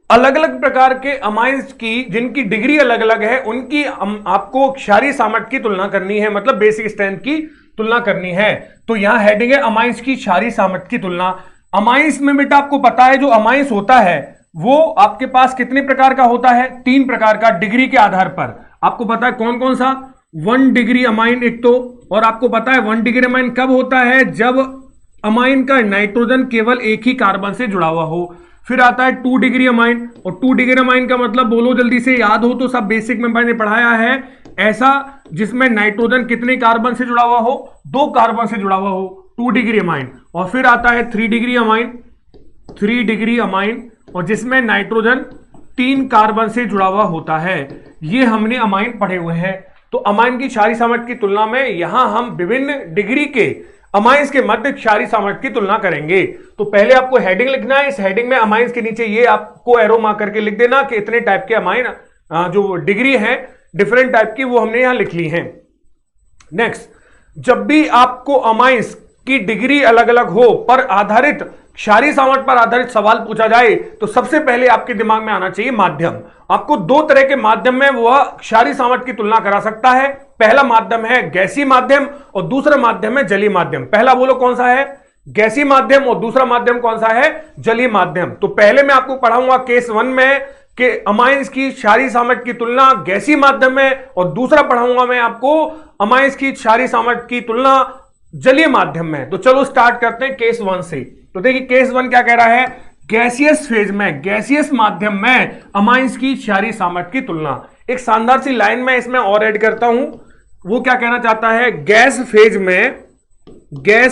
अलग अलग प्रकार के अमाइंस की जिनकी डिग्री अलग अलग है उनकी आपको क्षारीय सामर्थ्य की तुलना करनी है, मतलब बेसिक स्ट्रेंथ की तुलना करनी है। तो यहां हेडिंग है अमाइंस की क्षारीय सामर्थ्य की तुलना। अमाइंस में बेटा आपको पता है जो अमाइंस होता है वो आपके पास कितने प्रकार का होता है, 3 प्रकार का, डिग्री के आधार पर। आपको पता है कौन कौन सा, 1 डिग्री अमाइन एक तो, और आपको पता है 1 डिग्री अमाइन कब होता है, जब अमाइन का नाइट्रोजन केवल एक ही कार्बन से जुड़ा हुआ हो। फिर आता है 2 डिग्री अमाइन, और 2 डिग्री अमाइन का मतलब बोलो जल्दी से, याद हो तो, सब बेसिक में मैंने पढ़ाया है, ऐसा जिसमें नाइट्रोजन कितने कार्बन से जुड़ा हुआ हो, 2 कार्बन से जुड़ा हुआ हो, 2 डिग्री अमाइन। और फिर आता है 3 डिग्री अमाइन, 3 डिग्री अमाइन, और जिसमें नाइट्रोजन 3 कार्बन से जुड़ा हुआ होता है। ये हमने अमाइन पढ़े हुए हैं। तो अमाइन की क्षारीय सामर्थ्य की तुलना में यहां हम विभिन्न डिग्री के अमाइंस के मध्य क्षारीय सामर्थ्य की तुलना करेंगे। तो पहले आपको हेडिंग लिखना है, इस हेडिंग में अमाइंस के नीचे ये आपको एरो मार्क करके लिख देना कि इतने टाइप के अमाइन जो डिग्री है डिफरेंट टाइप की, वो हमने यहां लिख ली है। नेक्स्ट, जब भी आपको अमाइंस की डिग्री अलग अलग हो पर आधारित क्षारीय सामर्थ्य पर आधारित सवाल पूछा जाए तो सबसे पहले आपके दिमाग में आना चाहिए माध्यम। आपको 2 तरह के माध्यम में वह क्षारीय सामर्थ्य की तुलना करा सकता है। पहला माध्यम है गैसीय माध्यम और दूसरा माध्यम है जलीय माध्यम। पहला बोलो कौन सा है, गैसीय माध्यम, और दूसरा माध्यम कौन सा है, जलीय माध्यम। तो पहले मैं आपको पढ़ाऊंगा केस 1 में कि अमाइंस की क्षारीय सामर्थ्य की तुलना गैसीय माध्यम में, और दूसरा पढ़ाऊंगा मैं आपको अमाइंस की क्षारीय सामर्थ्य की तुलना जलीय माध्यम में। तो चलो स्टार्ट करते हैं केस 1 से। तो देखिए केस 1 क्या कह रहा है, गैसियस फेज में, गैसियस माध्यम में अमाइंस की क्षारीय सामर्थ्य की तुलना। एक शानदार सी लाइन में इसमें और ऐड करता हूं, वो क्या कहना चाहता है, गैस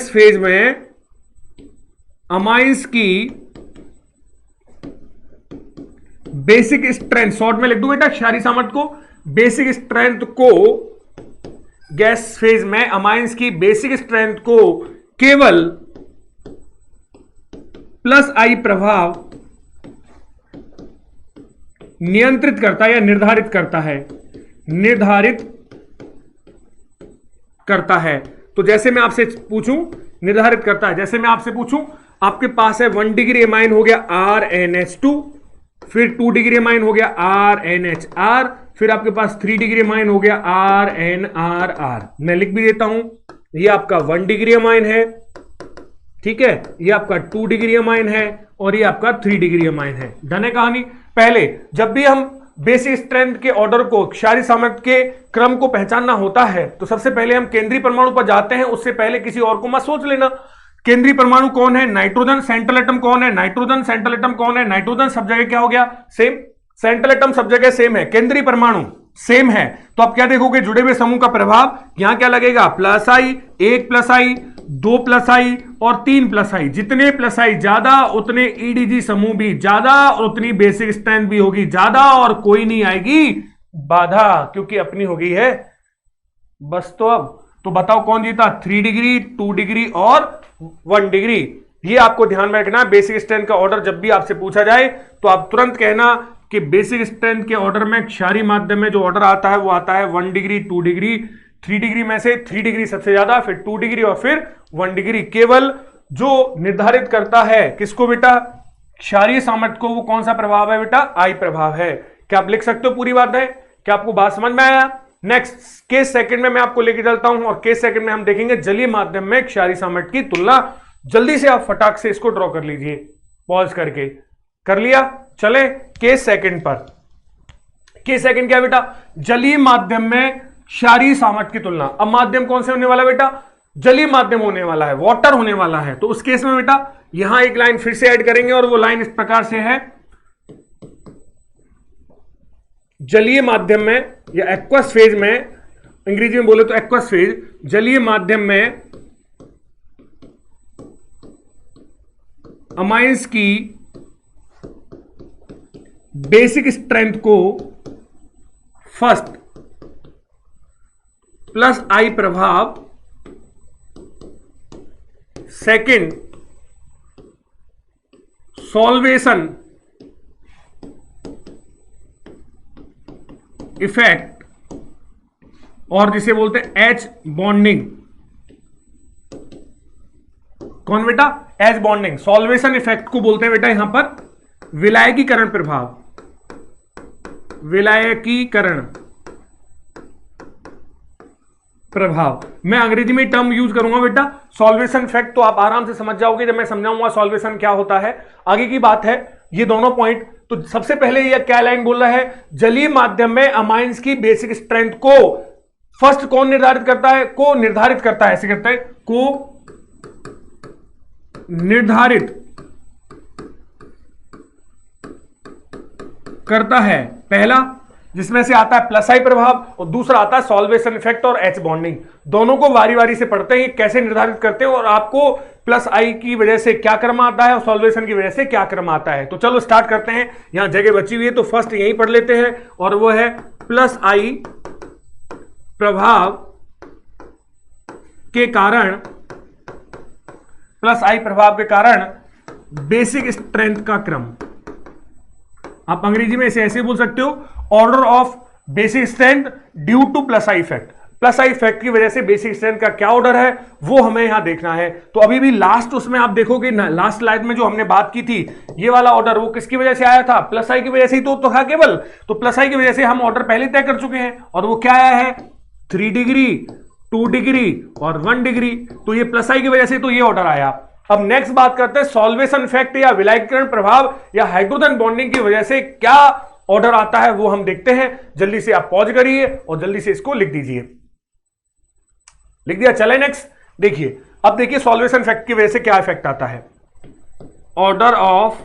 फेज में अमाइंस की बेसिक स्ट्रेंथ, शॉर्ट में लिख दूं बेटा क्षारीय सामर्थ्य को, बेसिक स्ट्रेंथ को, गैस फेज में अमाइंस की बेसिक स्ट्रेंथ को केवल प्लस आई प्रभाव नियंत्रित करता है या निर्धारित करता है। निर्धारित करता है। तो जैसे मैं आपसे पूछूं, निर्धारित करता है, जैसे मैं आपसे पूछूं, आपके पास है 1 डिग्री एमाइन हो गया RnH2, फिर 2 डिग्री एमाइन हो गया RnHR, फिर आपके पास 3 डिग्री एमाइन हो गया RnRR। मैं लिख भी देता हूं, ये आपका 1 डिग्री एमाइन है, ठीक है, ये आपका 2 डिग्री एमाइन है और ये आपका 3 डिग्री एमाइन है। डन है कहानी। पहले जब भी हम बेसिक स्ट्रेंथ के ऑर्डर को, क्षारीय सामर्थ्य के क्रम को पहचानना होता है तो सबसे पहले हम केंद्रीय परमाणु पर जाते हैं। उससे पहले किसी और को मत सोच लेना। केंद्रीय परमाणु कौन है? नाइट्रोजन। सेंट्रल एटम कौन है? नाइट्रोजन। सेंट्रल एटम कौन है? नाइट्रोजन। सब जगह क्या हो गया? सेम। सेंट्रल एटम सब जगह सेम है, केंद्रीय परमाणु सेम है। तो आप क्या देखोगे? जुड़े हुए समूह का प्रभाव यहां क्या लगेगा? प्लस आई, 1 प्लस आई, 2 प्लस आई और 3 प्लस आई। जितने प्लस आई ज्यादा उतने ईडीजी समूह भी ज्यादा और उतनी बेसिक स्ट्रेंथ भी होगी ज्यादा और कोई नहीं आएगी बाधा, क्योंकि अपनी हो गई है बस। तो अब तो बताओ कौन जीता? 3 डिग्री, 2 डिग्री और 1 डिग्री। ये आपको ध्यान में रखना। बेसिक स्ट्रेंथ का ऑर्डर जब भी आपसे पूछा जाए तो आप तुरंत कहना कि बेसिक स्ट्रेंथ के ऑर्डर में क्षारीय माध्यम में जो ऑर्डर आता है वो आता है 1 डिग्री, 2 डिग्री, 3 डिग्री में से 3 डिग्री सबसे ज्यादा, फिर 2 डिग्री और फिर 1 डिग्री। केवल जो निर्धारित करता है किसको बेटा? क्षारीय सामर्थ्य को, वो कौन सा प्रभाव है बेटा? आई प्रभाव है। क्या आप लिख सकते हो पूरी बात है? क्या आपको बात समझ में आया? नेक्स्ट केस सेकंड में मैं आपको लेके चलता हूं और केस सेकंड में हम देखेंगे जलीय माध्यम में क्षारीय सामर्थ्य की तुलना। जल्दी से आप फटाक से इसको ड्रॉ कर लीजिए, पॉज करके। कर लिया? चले केस सेकंड पर। केस सेकंड क्या बेटा? जलीय माध्यम में क्षारीय सामर्थ्य की तुलना। अब माध्यम कौन से होने वाला बेटा? जलीय माध्यम होने वाला है, वाटर होने वाला है। तो उस केस में बेटा यहां एक लाइन फिर से ऐड करेंगे और वो लाइन इस प्रकार से है, जलीय माध्यम में या एक्वस फेज में, अंग्रेजी में बोले तो एक्वस फेज, जलीय माध्यम में अमाइंस की बेसिक स्ट्रेंथ को फर्स्ट प्लस आई प्रभाव, सेकंड सॉल्वेशन इफेक्ट और जिसे बोलते हैं एच बॉन्डिंग। कौन बेटा? H bonding. सॉल्वेशन इफेक्ट को बोलते हैं बेटा यहां पर विलायकीकरण प्रभाव, विलायकीकरण प्रभाव। मैं अंग्रेजी में टर्म यूज करूंगा बेटा सॉल्वेशन इफेक्ट, तो आप आराम से समझ जाओगे जब मैं समझाऊंगा सॉल्वेशन क्या होता है। आगे की बात है ये दोनों पॉइंट। तो सबसे पहले ये क्या लाइन बोल रहा है? जलीय माध्यम में अमाइंस की बेसिक स्ट्रेंथ को फर्स्ट कौन निर्धारित करता है? को निर्धारित करता है, ऐसे कहते हैं, को निर्धारित करता है। पहला जिसमें से आता है प्लस आई प्रभाव और दूसरा आता है सॉल्वेशन इफेक्ट और एच बॉन्डिंग। दोनों को बारी बारी से पढ़ते हैं कैसे निर्धारित करते हैं और आपको प्लस आई की वजह से क्या क्रम आता है और सॉल्वेशन की वजह से क्या क्रम आता है। तो चलो स्टार्ट करते हैं। यहां जगह बची हुई है तो फर्स्ट यही पढ़ लेते हैं और वो है प्लस आई प्रभाव के कारण, प्लस आई प्रभाव के कारण बेसिक स्ट्रेंथ का क्रम। आप अंग्रेजी में इसे ऐसे बोल सकते हो, order of basic strength due two plus I effect. Plus I effect की वजह से बेसिक स्ट्रेंथ का क्या ऑर्डर है वो हमें यहां देखना है। तो अभी भी लास्ट उसमें आप देखोगे ना, लास्ट स्लाइड में जो हमने बात की थी ये वाला ऑर्डर वो किसकी वजह से आया था? प्लस आई की वजह से ही तो था केवल। तो प्लस आई की वजह से हम ऑर्डर पहले तय कर चुके हैं और वो क्या आया है? 3 डिग्री, 2 डिग्री और 1 डिग्री। तो ये प्लस आई की वजह से तो ये ऑर्डर आया। अब नेक्स्ट बात करते हैं सॉल्वेशन इफेक्ट या विलायकीकरण प्रभाव या हाइड्रोजन बॉन्डिंग की वजह से क्या ऑर्डर आता है वो हम देखते हैं। जल्दी से आप पॉज करिए और जल्दी से इसको लिख दीजिए। लिख दिया? चले नेक्स्ट देखिए। अब देखिए सॉल्वेशन इफेक्ट की वजह से क्या इफेक्ट आता है। Order of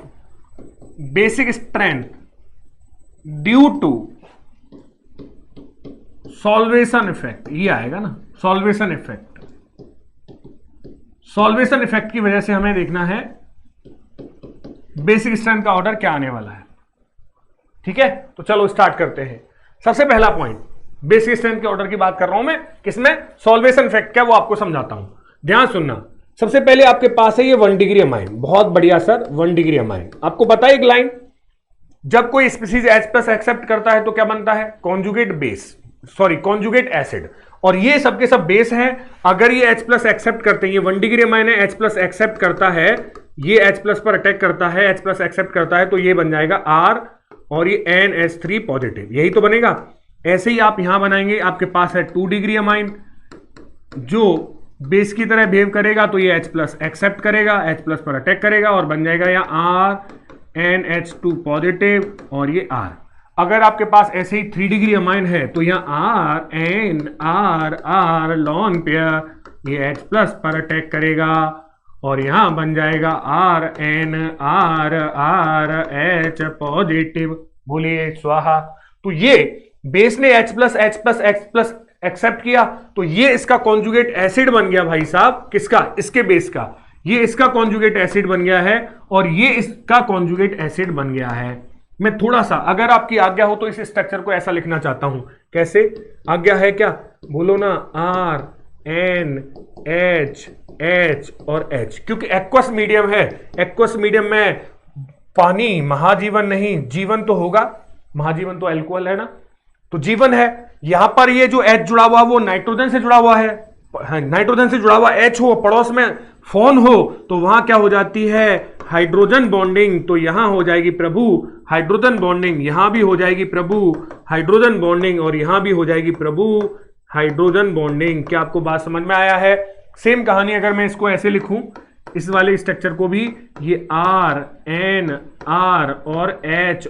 basic strength due to solvation effect, ये आएगा ना सॉल्वेशन इफेक्ट। सॉल्वेशन इफेक्ट की वजह से हमें देखना है बेसिक स्ट्रेंथ का ऑर्डर क्या आने वाला है। ठीक है, तो चलो स्टार्ट करते हैं। सबसे पहला पॉइंट, बेसिक स्ट्रेंथ के ऑर्डर की बात कर रहा हूं मैं, किसमें? सॉल्वेशन इफेक्ट क्या वो आपको समझाता हूं, ध्यान सुनना। सबसे पहले आपके पास है ये 1 डिग्री अमाइन। बहुत बढ़िया सर, 1 डिग्री अमाइन। आपको पता है एक लाइन, जब कोई स्पीसीज H+ एक्सेप्ट करता है तो क्या बनता है? Conjugate base. Sorry conjugate acid, और ये सबके सब बेस हैं। अगर ये H प्लस एक्सेप्ट करते हैं, ये 1 डिग्री अमाइन है, H प्लस एक्सेप्ट करता है, ये H प्लस पर अटैक करता है, H प्लस एक्सेप्ट करता है, तो ये बन जाएगा R और ये NH3 पॉजिटिव, यही तो बनेगा। ऐसे ही आप यहां बनाएंगे, आपके पास है 2 डिग्री अमाइन जो बेस की तरह बिहेव करेगा, तो ये H प्लस एक्सेप्ट करेगा, H प्लस पर अटैक करेगा और बन जाएगा या RNH2 पॉजिटिव और ये R। अगर आपके पास ऐसे ही 3 डिग्री अमाइन है तो यहाँ RNR लॉन पेयर ये H प्लस पर अटैक करेगा और यहां बन जाएगा RNRRH पॉजिटिव। बोलिए स्वाहा। तो ये बेस ने H प्लस एक्सेप्ट किया, तो ये इसका कॉन्जुगेट एसिड बन गया भाई साहब, किसका? इसके बेस का। ये इसका कॉन्जुगेट एसिड बन गया है और ये इसका कॉन्जुगेट एसिड बन गया है। मैं थोड़ा सा, अगर आपकी आज्ञा हो तो इस स्ट्रक्चर को ऐसा लिखना चाहता हूं। कैसे? आज्ञा है क्या? बोलो ना। RNH और H, क्योंकि एक्वस मीडियम है। एक्वस मीडियम में पानी महाजीवन नहीं, जीवन तो होगा, महाजीवन तो अल्कोहल है ना, तो जीवन है। यहां पर ये जो H जुड़ा हुआ वो नाइट्रोजन से जुड़ा हुआ है, नाइट्रोजन से जुड़ा हुआ H हो, पड़ोस में फोन हो, तो वहां क्या हो जाती है? Hydrogen bonding. तो यहां हो जाएगी प्रभु हाइड्रोजन बॉन्डिंग, यहां भी हो जाएगी प्रभु हाइड्रोजन बॉन्डिंग और यहां भी हो जाएगी प्रभु हाइड्रोजन बॉन्डिंग। क्या आपको बात समझ में आया है? सेम कहानी अगर मैं इसको ऐसे लिखूं, इस वाले स्ट्रक्चर को भी, ये RNR और H,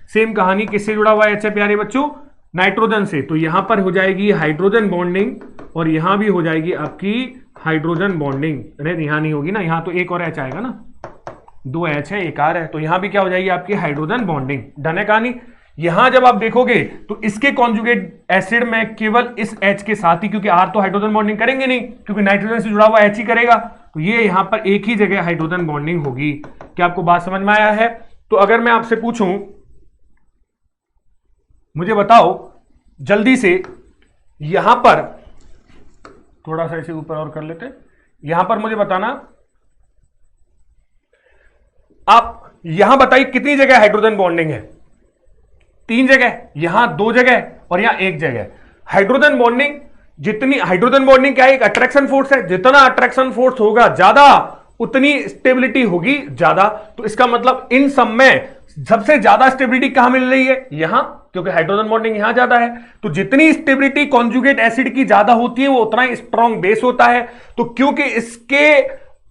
सेम कहानी किससे जुड़ा हुआ है प्यारे बच्चों? नाइट्रोजन से। तो यहां पर हो जाएगी हाइड्रोजन बॉन्डिंग और यहां भी हो जाएगी आपकी हाइड्रोजन बॉन्डिंग। अरे यहां नहीं होगी ना, यहां तो एक और H आएगा ना, 2 H है, एक R है, तो यहां भी क्या हो जाएगी आपकी हाइड्रोजन बॉन्डिंग। डन है कहानी? यहां जब आप देखोगे तो इसके कॉन्जुगेट एसिड में केवल इस H के साथ ही, क्योंकि R तो हाइड्रोजन बॉन्डिंग करेंगे नहीं, क्योंकि नाइट्रोजन से जुड़ा हुआ H ही करेगा, तो ये यहां पर एक ही जगह हाइड्रोजन बॉन्डिंग होगी। क्या आपको बात समझ में आया है? तो अगर मैं आपसे पूछूं, मुझे बताओ जल्दी से, यहां पर थोड़ा सा इसे ऊपर और कर लेते, यहां पर मुझे बताना, आप यहां बताइए कितनी जगह हाइड्रोजन बॉन्डिंग है? 3 जगह, यहां 2 जगह और यहां 1 जगह। हाइड्रोजन बॉन्डिंग, जितनी हाइड्रोजन बॉन्डिंग क्या है? एक अट्रैक्शन फोर्स है, जितना अट्रैक्शन फोर्स होगा ज्यादा उतनी स्टेबिलिटी होगी ज्यादा। तो इसका मतलब इन सब में सबसे ज्यादा स्टेबिलिटी कहां मिल रही है? यहां, क्योंकि हाइड्रोजन बॉन्डिंग यहां ज्यादा है। तो जितनी स्टेबिलिटी कॉन्जुगेट एसिड की ज्यादा होती है वो उतना ही स्ट्रॉन्ग बेस होता है। तो क्योंकि इसके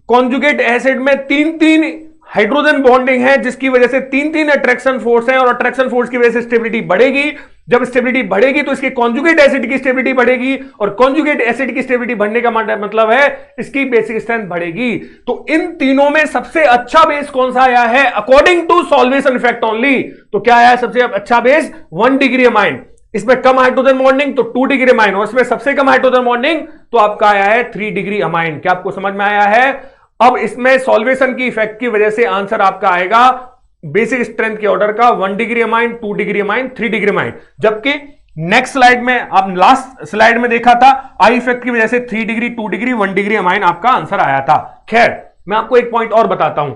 कॉन्जुगेट एसिड में 3 हाइड्रोजन बॉन्डिंग है, जिसकी वजह से 3 अट्रैक्शन फोर्स हैं और अट्रैक्शन फोर्स की वजह से स्टेबिलिटी बढ़ेगी। जब स्टेबिलिटी बढ़ेगी तो इसके कॉन्जुगेट एसिड की स्टेबिलिटी बढ़ेगी और कॉन्जुगेट एसिड की स्टेबिलिटी बढ़ने का मतलब है इसकी बेसिक स्ट्रेंथ बढ़ेगी। तो इन तीनों में सबसे अच्छा बेस कौन सा आया है? According to solvation effect only, तो क्या आया सबसे अच्छा बेस? 1 degree amine. इसमें कम हाइड्रोजन बॉन्डिंग तो 2 डिग्री अमाइन, और इसमें सबसे कम हाइड्रोजन बॉन्डिंग तो आपका आया है 3 डिग्री अमाइन। क्या आपको समझ में आया है? अब इसमें सॉल्वेशन की इफेक्ट की वजह से आंसर आपका आएगा बेसिक स्ट्रेंथ के ऑर्डर का 1 degree amine, 2 degree amine, 3 degree amine. जबकि नेक्स्ट स्लाइड में, आप लास्ट स्लाइड में देखा था, आई इफेक्ट की वजह से 3 डिग्री, 2 डिग्री, 1 डिग्री अमाइन आपका आंसर आया था। खैर, मैं आपको एक पॉइंट और बताता हूं।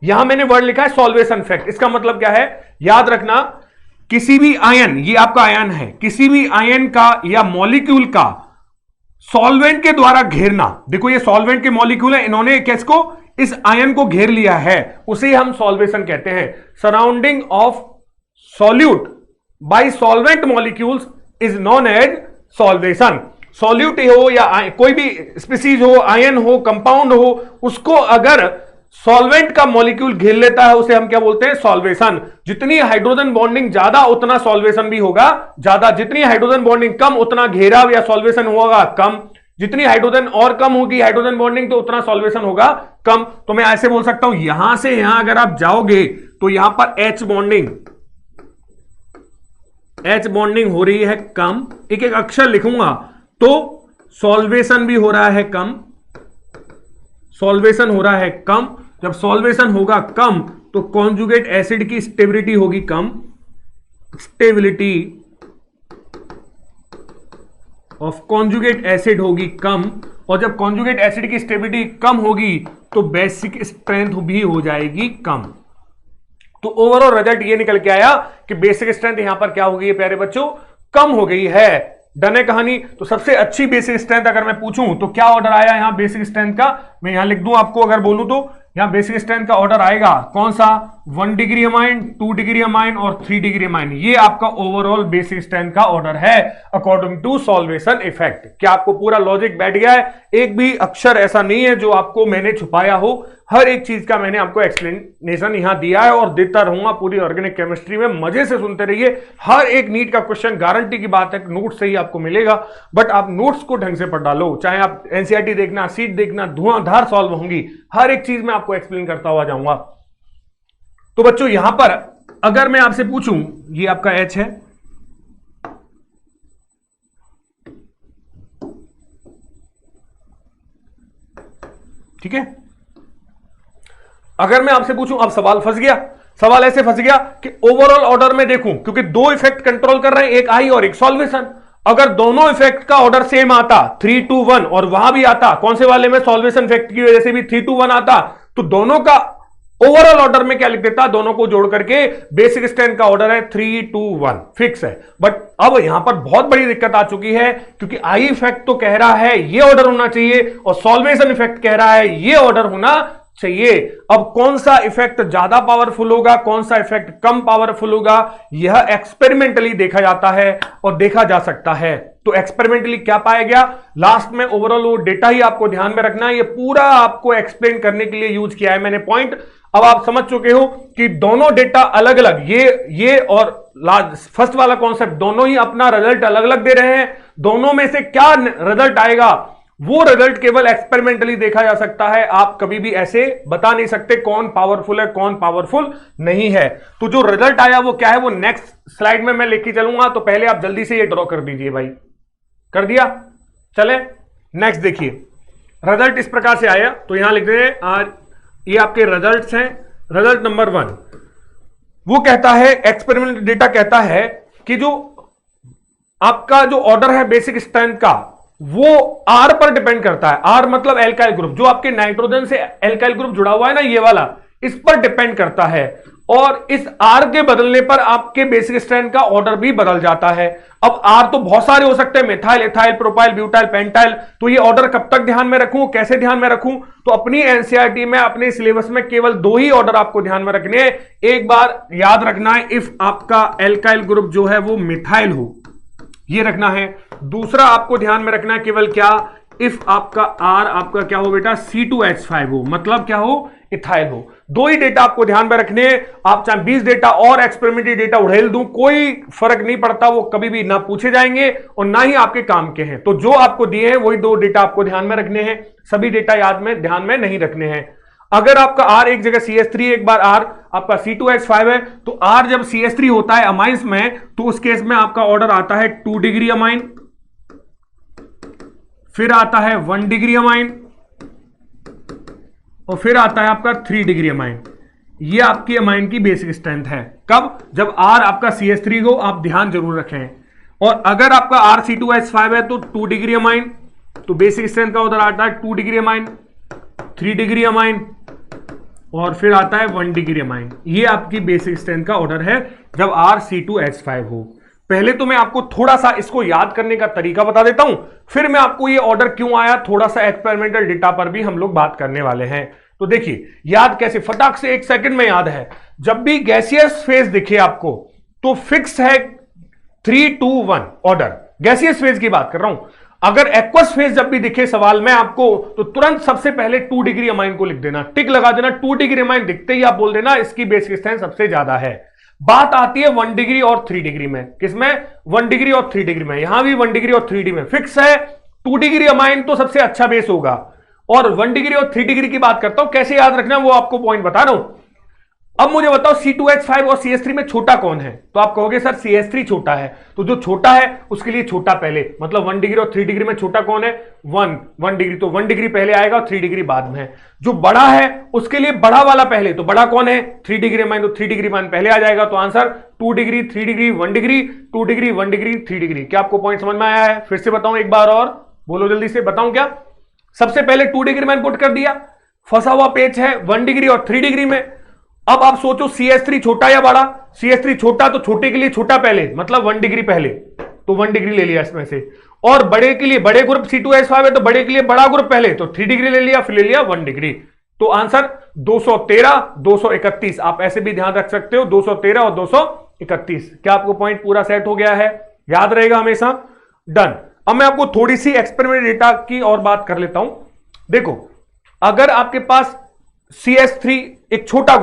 यहां मैंने वर्ड लिखा है सॉल्वेशन इफेक्ट। इसका मतलब क्या है? याद रखना, किसी भी आयन, ये आपका आयन है, किसी भी आयन का या मॉलिक्यूल का सॉल्वेंट के द्वारा घेरना। देखो ये सॉल्वेंट के मॉलिक्यूल है, इन्होंने किसको? इस आयन को घेर लिया है, उसे हम सॉल्वेशन कहते हैं। Surrounding of solute by solvent molecules is known as solvation. Solute हो या कोई भी स्पीसीज हो, आयन हो, कंपाउंड हो, उसको अगर सॉल्वेंट का मॉलिक्यूल घेर लेता है उसे हम क्या बोलते हैं? सॉल्वेशन। जितनी हाइड्रोजन बॉन्डिंग ज्यादा उतना सॉल्वेशन भी होगा ज्यादा, जितनी हाइड्रोजन बॉन्डिंग कम उतना घेराव या सॉल्वेशन होगा कम, जितनी हाइड्रोजन और कम होगी हाइड्रोजन बॉन्डिंग तो उतना सॉल्वेशन होगा कम। तो मैं ऐसे बोल सकता हूं, यहां से यहां अगर आप जाओगे तो यहां पर H बॉन्डिंग हो रही है कम, एक एक अक्षर लिखूंगा तो सॉल्वेशन भी हो रहा है कम, सॉल्वेशन हो रहा है कम। जब सॉल्वेशन होगा कम तो कॉन्जुगेट एसिड की स्टेबिलिटी होगी कम, स्टेबिलिटी ऑफ कॉन्जुगेट एसिड होगी कम, और जब कॉन्जुगेट एसिड की स्टेबिलिटी कम होगी तो बेसिक स्ट्रेंथ भी हो जाएगी कम। तो ओवरऑल रिजल्ट ये निकल के आया कि बेसिक स्ट्रेंथ यहां पर क्या होगी प्यारे बच्चों? कम हो गई है। डन है कहानी। तो सबसे अच्छी बेसिक स्ट्रेंथ अगर मैं पूछूं तो क्या ऑर्डर आया यहां बेसिक स्ट्रेंथ का, मैं यहां लिख दूं आपको, अगर बोलूं तो यहां बेसिक स्ट्रेंथ का ऑर्डर आएगा कौन सा, 1 डिग्री अमाइन, 2 डिग्री अमाइन और 3 डिग्री अमाइन। ये आपका ओवरऑल बेसिक स्ट्रेंथ का ऑर्डर है अकॉर्डिंग टू सॉल्वेशन इफेक्ट। क्या आपको पूरा लॉजिक बैठ गया है? एक भी अक्षर ऐसा नहीं है जो आपको मैंने छुपाया हो, हर एक चीज का मैंने आपको एक्सप्लेनेशन यहां दिया है और देता रहूंगा पूरी ऑर्गेनिक केमिस्ट्री में। मजे से सुनते रहिए, हर एक नीट का क्वेश्चन गारंटी की बात है नोट से ही आपको मिलेगा, बट आप नोट्स को ढंग से पढ़ डालो। चाहे आप एनसीईआरटी देखना, सीट देखना, धुआंधार सॉल्व होंगी, हर एक चीज में आपको एक्सप्लेन करता हुआ जाऊंगा। तो बच्चों यहां पर अगर मैं आपसे पूछूं, ये आपका एच है, ठीक है। अगर मैं आपसे पूछूं, अब सवाल फंस गया, सवाल ऐसे फंस गया कि ओवरऑल ऑर्डर में देखूं, क्योंकि दो इफेक्ट कंट्रोल कर रहे हैं, एक आई और एक सॉल्वेशन। अगर दोनों इफेक्ट का ऑर्डर सेम आता 3 to 1 और वहां भी आता कौन से वाले में, सॉल्वेशन इफेक्ट की वजह से भी 3 to 1 आता, तो दोनों का ओवरऑल ऑर्डर में क्या लिख देता, दोनों को जोड़ करके बेसिक स्ट्रेंथ का ऑर्डर है 3 to 1 फिक्स है। बट अब यहां पर बहुत बड़ी दिक्कत आ चुकी है, क्योंकि आई इफेक्ट तो कह रहा है ये ऑर्डर होना चाहिए और सॉल्वेशन इफेक्ट कह रहा है ये ऑर्डर होना चाहिए। अब कौन सा इफेक्ट ज्यादा पावरफुल होगा, कौन सा इफेक्ट कम पावरफुल होगा, यह एक्सपेरिमेंटली देखा जाता है और देखा जा सकता है। तो एक्सपेरिमेंटली क्या पाया गया, लास्ट में ओवरऑल वो डेटा ही आपको ध्यान में रखना है, ये पूरा आपको एक्सप्लेन करने के लिए यूज किया है मैंने पॉइंट। अब आप समझ चुके हो कि दोनों डेटा अलग अलग, ये और फर्स्ट वाला कॉन्सेप्ट दोनों ही अपना रिजल्ट अलग अलग दे रहे हैं। दोनों में से क्या रिजल्ट आएगा, वो रिजल्ट केवल एक्सपेरिमेंटली देखा जा सकता है। आप कभी भी ऐसे बता नहीं सकते कौन पावरफुल है कौन पावरफुल नहीं है। तो जो रिजल्ट आया वो क्या है, वो नेक्स्ट स्लाइड में मैं लेके चलूंगा। तो पहले आप जल्दी से ये ड्रॉ कर दीजिए भाई, कर दिया, चले नेक्स्ट देखिए। रिजल्ट इस प्रकार से आया, तो यहां लिख रहे हैं ये आपके रिजल्ट्स हैं। रिजल्ट नंबर 1 वो कहता है, एक्सपेरिमेंट डेटा कहता है कि जो आपका जो ऑर्डर है बेसिक स्ट्रेंथ का वो आर पर डिपेंड करता है। आर मतलब एल्काइल ग्रुप, जो आपके नाइट्रोजन से एल्काइल ग्रुप जुड़ा हुआ है ना, ये वाला, इस पर डिपेंड करता है। और इस आर के बदलने पर आपके बेसिक स्ट्रेंथ का ऑर्डर भी बदल जाता है। अब आर तो बहुत सारे हो सकते हैं, methyl, ethyl, propyl, butyl, pentyl. तो ये ऑर्डर कब तक ध्यान में रखूं, कैसे ध्यान में रखूं, तो अपनी एनसीईआरटी में, अपने सिलेबस में केवल 2 ही ऑर्डर आपको ध्यान में रखने हैं। एक बार याद रखना है, इफ आपका एल्काइल ग्रुप जो है वो मिथाइल हो, ये रखना है। दूसरा आपको ध्यान में रखना है केवल क्या, इफ आपका आर आपका क्या हो बेटा, C2H5 हो, मतलब क्या हो, इथाइल हो। 2 ही डेटा आपको ध्यान में रखने हैं। आप चाहे 20 डेटा और एक्सपेरिमेंटल डेटा उड़ेल दूं, कोई फर्क नहीं पड़ता, वो कभी भी ना पूछे जाएंगे और ना ही आपके काम के हैं। तो जो आपको दिए हैं वही 2 डेटा आपको ध्यान में रखने हैं, सभी डेटा याद में ध्यान में नहीं रखने हैं। अगर आपका R एक जगह CH3, एक बार R आपका C2H5 है, तो R जब CH3 होता है अमाइंस में, तो उस केस में आपका ऑर्डर आता है 2 डिग्री अमाइन, फिर आता है 1 डिग्री अमाइन और फिर आता है आपका 3 डिग्री अमाइन। ये आपकी अमाइन की बेसिक स्ट्रेंथ है। कब, जब R आपका CH3 हो, आप ध्यान जरूर रखें। और अगर आपका R C2H5 है तो 2 डिग्री अमाइन, तो बेसिक स्ट्रेंथ का ऑर्डर आता है 2 डिग्री अमाइन, 3 डिग्री अमाइन और फिर आता है 1 डिग्री अमाइन। ये आपकी बेसिक स्ट्रेंथ का ऑर्डर है जब R C2H5 हो। पहले तो मैं आपको थोड़ा सा इसको याद करने का तरीका बता देता हूं, फिर मैं आपको ये ऑर्डर क्यों आया, थोड़ा सा एक्सपेरिमेंटल डेटा पर भी हम लोग बात करने वाले हैं। तो देखिए याद कैसे, फटाक से 1 सेकंड में याद है। जब भी गैसियस फेज दिखे आपको तो फिक्स है 3 to 1 ऑर्डर, गैसियस फेज की बात कर रहा हूं। अगर एक्वस फेज जब भी दिखे सवाल में आपको, तो तुरंत सबसे पहले 2 डिग्री अमाइन को लिख देना, टिक लगा देना। 2 डिग्री अमाइन दिखते ही आप बोल देना इसकी बेसिक स्ट्रेंथ सबसे ज्यादा है। बात आती है 1 डिग्री और 3 डिग्री में, किसमें, 1 डिग्री और 3 डिग्री में। यहां भी 1 डिग्री और 3 डिग्री में फिक्स है 2 डिग्री अमाइन तो सबसे अच्छा बेस होगा। और 1 डिग्री और 3 डिग्री की बात करता हूं, कैसे याद रखना वो आपको पॉइंट बता रहा हूं। अब मुझे बताओ C2H5 और CH3 में छोटा कौन है, तो आप कहोगे सर CH3 छोटा है। तो जो छोटा है उसके लिए छोटा पहले, मतलब 1 डिग्री और 3 डिग्री में छोटा कौन है, 1 डिग्री, तो 1 डिग्री पहले आएगा और 3 डिग्री बाद में है। जो बड़ा है उसके लिए बड़ा वाला पहले, तो बड़ा कौन है, 3 डिग्री माइन, तो 3 डिग्री माइन पहले आ जाएगा। तो answer 2 degree, 3 degree, 1 degree, 2 degree, 1 degree, 3 degree. क्या आपको पॉइंट समझ में आया है? फिर से बताऊं एक बार और, बोलो जल्दी से, बताऊं क्या। सबसे पहले 2 डिग्री माइन पुट कर दिया, फंसा हुआ पेज है 1 डिग्री और 3 डिग्री में। अब आप सोचो CH3 छोटा या बड़ा, CH3 छोटा, तो छोटे के लिए छोटा पहले, मतलब 1 डिग्री पहले, तो 1 डिग्री ले लिया इसमें से। और बड़े के लिए, बड़े ग्रुप C2H5 है तो बड़े के लिए बड़ा ग्रुप पहले तो 3 डिग्री ले लिया, फिर ले लिया 1 डिग्री। तो आंसर 213, 231। आप ऐसे भी ध्यान रख सकते हो, 213 और 231। क्या आपको पॉइंट पूरा सेट हो गया है? याद रहेगा हमेशा। डन। अब मैं आपको थोड़ी सी एक्सपेरिमेंट डेटा की और बात कर लेता हूं। देखो, अगर आपके पास CH3 एक छोटा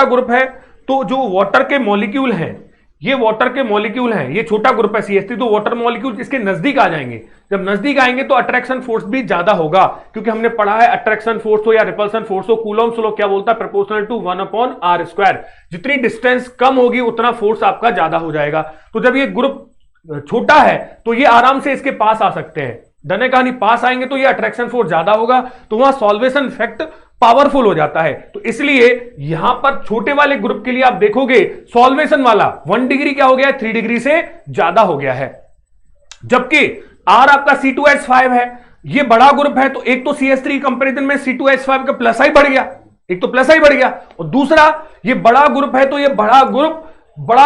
ग्रुप है, तो जो वाटर के मॉलिक्यूल हैं, ये वाटर के मॉलिक्यूल हैं, ये छोटा ग्रुप है CH3, तो वाटर मॉलिक्यूल इसके नजदीक आ जाएंगे। जब नजदीक आएंगे तो अट्रैक्शन फोर्स भी ज्यादा होगा, क्योंकि हमने पढ़ा है अट्रैक्शन फोर्स हो या रिपल्सन फोर्स हो, कूलॉम्स लॉ क्या बोलता है? Proportional to 1/r²। जितनी डिस्टेंस कम होगी उतना फोर्स आपका ज्यादा हो जाएगा। तो जब ये ग्रुप छोटा है तो ये आराम से इसके पास आ सकते हैं। डने कहानी पास आएंगे तो ये अट्रैक्शन फोर्स ज्यादा होगा, तो वहां सॉल्वेशन इफेक्ट पावरफुल हो जाता है। तो इसलिए यहां पर छोटे वाले ग्रुप के लिए आप देखोगे सॉल्वेशन वाला 1 डिग्री क्या हो गया है? 3 डिग्री से ज्यादा हो गया है। जबकि R आपका C2H5 है, ये बड़ा ग्रुप है, तो एक तो CH3 कंपेरिजन में C2H5 का प्लस आई बढ़ गया, एक तो प्लस आई बढ़ गया, और दूसरा ये बड़ा ग्रुप है, तो ये बड़ा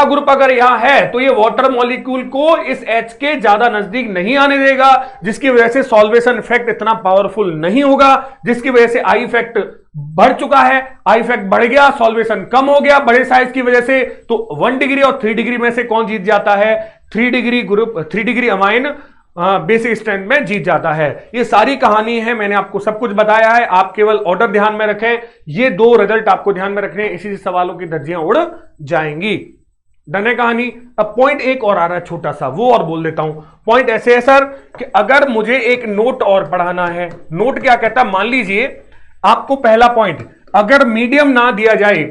ग्रुप अगर यहां है तो ये वाटर मॉलिक्यूल को इस H के ज्यादा नजदीक नहीं आने देगा, जिसकी वजह से सॉल्वेशन इफेक्ट इतना पावरफुल नहीं होगा, जिसकी वजह से आई इफेक्ट बढ़ चुका है, आई इफेक्ट बढ़ गया, सॉल्वेशन कम हो गया बड़े साइज की वजह से। तो 1 डिग्री और 3 डिग्री में से कौन जीत जाता है? 3 degree group, 3 degree amine basic strength में जीत जाता है। ये सारी कहानी है, मैंने आपको सब कुछ बताया है, आप केवल ऑर्डर ध्यान में रखें। ये 2 रिजल्ट आपको ध्यान में रखने, इसी सवालों की धज्जियां उड़ जाएंगी। डन है कहानी। अब पॉइंट एक और आ रहा है छोटा सा, वो और बोल देता हूं। पॉइंट ऐसे है सर कि अगर मुझे एक नोट और पढ़ाना है, नोट क्या कहता है? मान लीजिए आपको पहला पॉइंट, अगर मीडियम ना दिया जाए,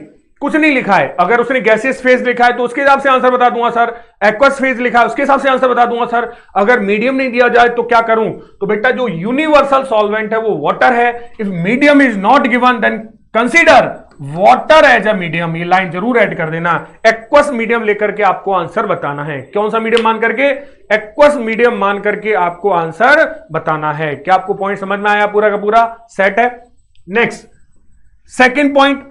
कुछ नहीं लिखा है, अगर उसने गैसियस फेज लिखा है तो उसके हिसाब से आंसर बता दूंगा सर, एक्वस फेज लिखा है उसके हिसाब से आंसर बता दूंगा सर। अगर मीडियम नहीं दिया जाए तो क्या करूं? तो बेटा जो यूनिवर्सल सॉल्वेंट है वो वाटर है। If medium is not given then consider water as a medium. ये लाइन जरूर ऐड कर देना। एक्वस मीडियम लेकर के आपको आंसर बताना है। कौन सा मीडियम मान करके? एक्वस मीडियम मान करके आपको आंसर बताना है। क्या आपको पॉइंट समझ में आया? पूरा का पूरा सेट है। नेक्स्ट सेकेंड पॉइंट,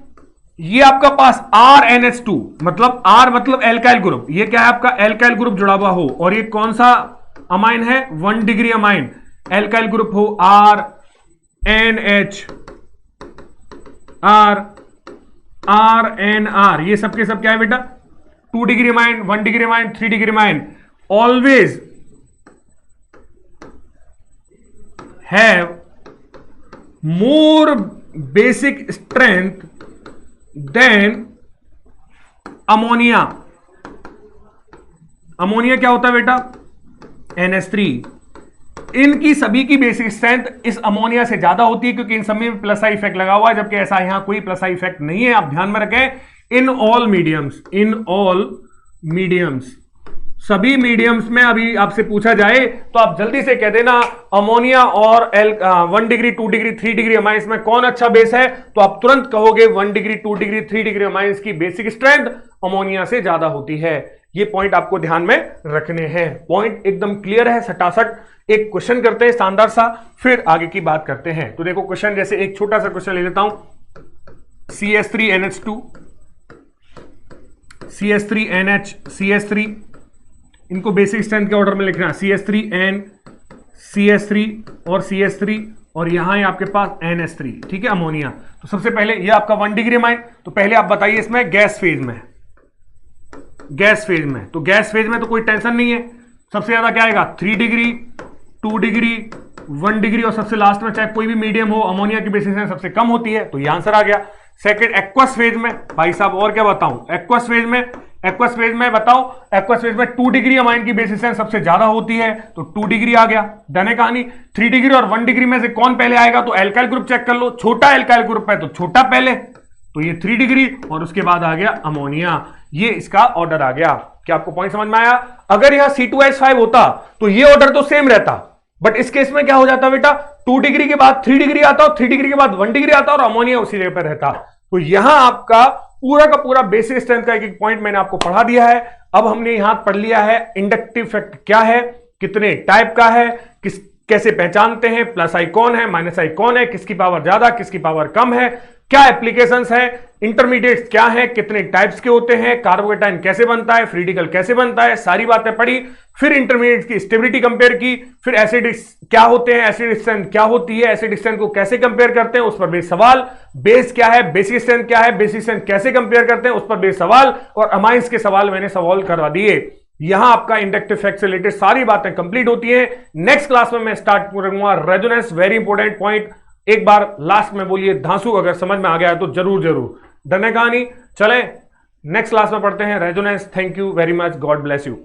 ये आपका पास RNH2 मतलब R मतलब एल्काइल ग्रुप, ये क्या है आपका? एल्काइल ग्रुप जुड़ा हुआ हो, और ये कौन सा अमाइन है? 1 डिग्री अमाइन एल्काइल ग्रुप हो, RNH, RNR, ये सबके सब क्या है बेटा? 2 degree amine, 1 degree amine, 3 degree amine. Always have more basic strength than ammonia. Ammonia क्या होता है बेटा? NH3। इनकी सभी की बेसिक स्ट्रेंथ इस अमोनिया से ज्यादा होती है, क्योंकि इन सभी में प्लस आई इफेक्ट लगा हुआ है, जबकि ऐसा यहां कोई प्लस आई इफेक्ट नहीं है। आप ध्यान में रखें, इन ऑल मीडियम्स, सभी मीडियम्स में अभी आपसे पूछा जाए तो आप जल्दी से कह देना अमोनिया और 1 डिग्री, 2 डिग्री, 3 डिग्री अमाइंस में कौन अच्छा बेस है, तो आप तुरंत कहोगे 1 डिग्री, 2 डिग्री, 3 डिग्री अमाइंस की बेसिक स्ट्रेंथ अमोनिया से ज्यादा होती है। ये पॉइंट आपको ध्यान में रखने हैं। पॉइंट एकदम क्लियर है, सटासट। एक क्वेश्चन करते हैं शानदार सा, फिर आगे की बात करते हैं। तो देखो क्वेश्चन, जैसे एक छोटा सा क्वेश्चन ले लेता हूं। CH3NH2, CH3 इनको बेसिक स्ट्रेंथ के ऑर्डर में लिखना, CH3N, CH3 और CH3, और यहां है आपके पास NH3, ठीक है, अमोनिया। तो सबसे पहले ये आपका 1 डिग्री अमाइन, तो पहले आप बताइए इसमें गैस फेज में, तो गैस फेज में तो कोई टेंशन नहीं है। सबसे ज्यादा क्या आएगा? 3 डिग्री, 2 डिग्री, 1 डिग्री, और सबसे लास्ट में चाहे कोई भी मीडियम हो, अमोनिया की बेसिस सबसे कम होती है, तो ये आंसर आ गया। सेकंड एक्वस फेज में, भाई साहब और क्या बताऊं? एक्वस फेज में बताओ, एक्वस फेज में 2 डिग्री अमाइन की बेसिस सबसे ज्यादा होती है, तो 2 डिग्री आ गया। डन है कहानी। 3 डिग्री और 1 डिग्री में से कौन पहले आएगा? तो एल्काइल ग्रुप चेक कर लो, छोटा एल्काइल ग्रुप है तो छोटा पहले, तो ये 3 डिग्री, और उसके बाद आ गया अमोनिया। ये इसका ऑर्डर आ गया। क्या आपको पॉइंट समझ में आया? अगर यहां C2H5 होता तो ये ऑर्डर तो सेम रहता, बट इस केस में क्या हो जाता बेटा? 2 डिग्री के बाद 3 डिग्री आता, और 3 डिग्री के बाद 1 डिग्री आता, और अमोनिया उसी जगह पर रहता। तो यहां आपका पूरा का पूरा बेसिक स्ट्रेंथ का एक एक पॉइंट मैंने आपको पढ़ा दिया है। अब हमने यहां पढ़ लिया है इंडक्टिव इफेक्ट क्या है, कितने टाइप का है, कैसे पहचानते हैं, प्लस आई कौन है, माइनस आई कौन है, किसकी पावर ज्यादा, किसकी पावर कम है, क्या एप्लीकेशंस है, इंटरमीडिएट्स क्या है, कितने टाइप्स के होते हैं, कार्बोकेटाइन कैसे बनता है, फ्री रेडिकल कैसे बनता है, सारी बातें पढ़ी। फिर इंटरमीडिएट की स्टेबिलिटी कंपेयर की, फिर एसिड क्या होते हैं, एसिड स्ट्रेंथ क्या होती है, एसिड स्ट्रेंथ को कैसे कंपेयर करते हैं, उस पर बेस्ड सवाल, बेस क्या है, बेसिक स्ट्रेंथ क्या है, बेसिक स्ट्रेंथ कैसे कंपेयर करते हैं, उस पर बेस्ड सवाल, और अमाइंस के सवाल मैंने सवाल करवा दिए। यहां आपका इंडक्टिव फैक्ट से रिलेटेड सारी बातें कंप्लीट होती हैं। नेक्स्ट क्लास में मैं स्टार्ट करूंगा रेजोनेंस, वेरी इंपॉर्टेंट पॉइंट। एक बार लास्ट में बोलिए धांसू, अगर समझ में आ गया तो जरूर जरूर। डन है कहानी? चले नेक्स्ट क्लास में पढ़ते हैं resonance. Thank you very much, God bless you.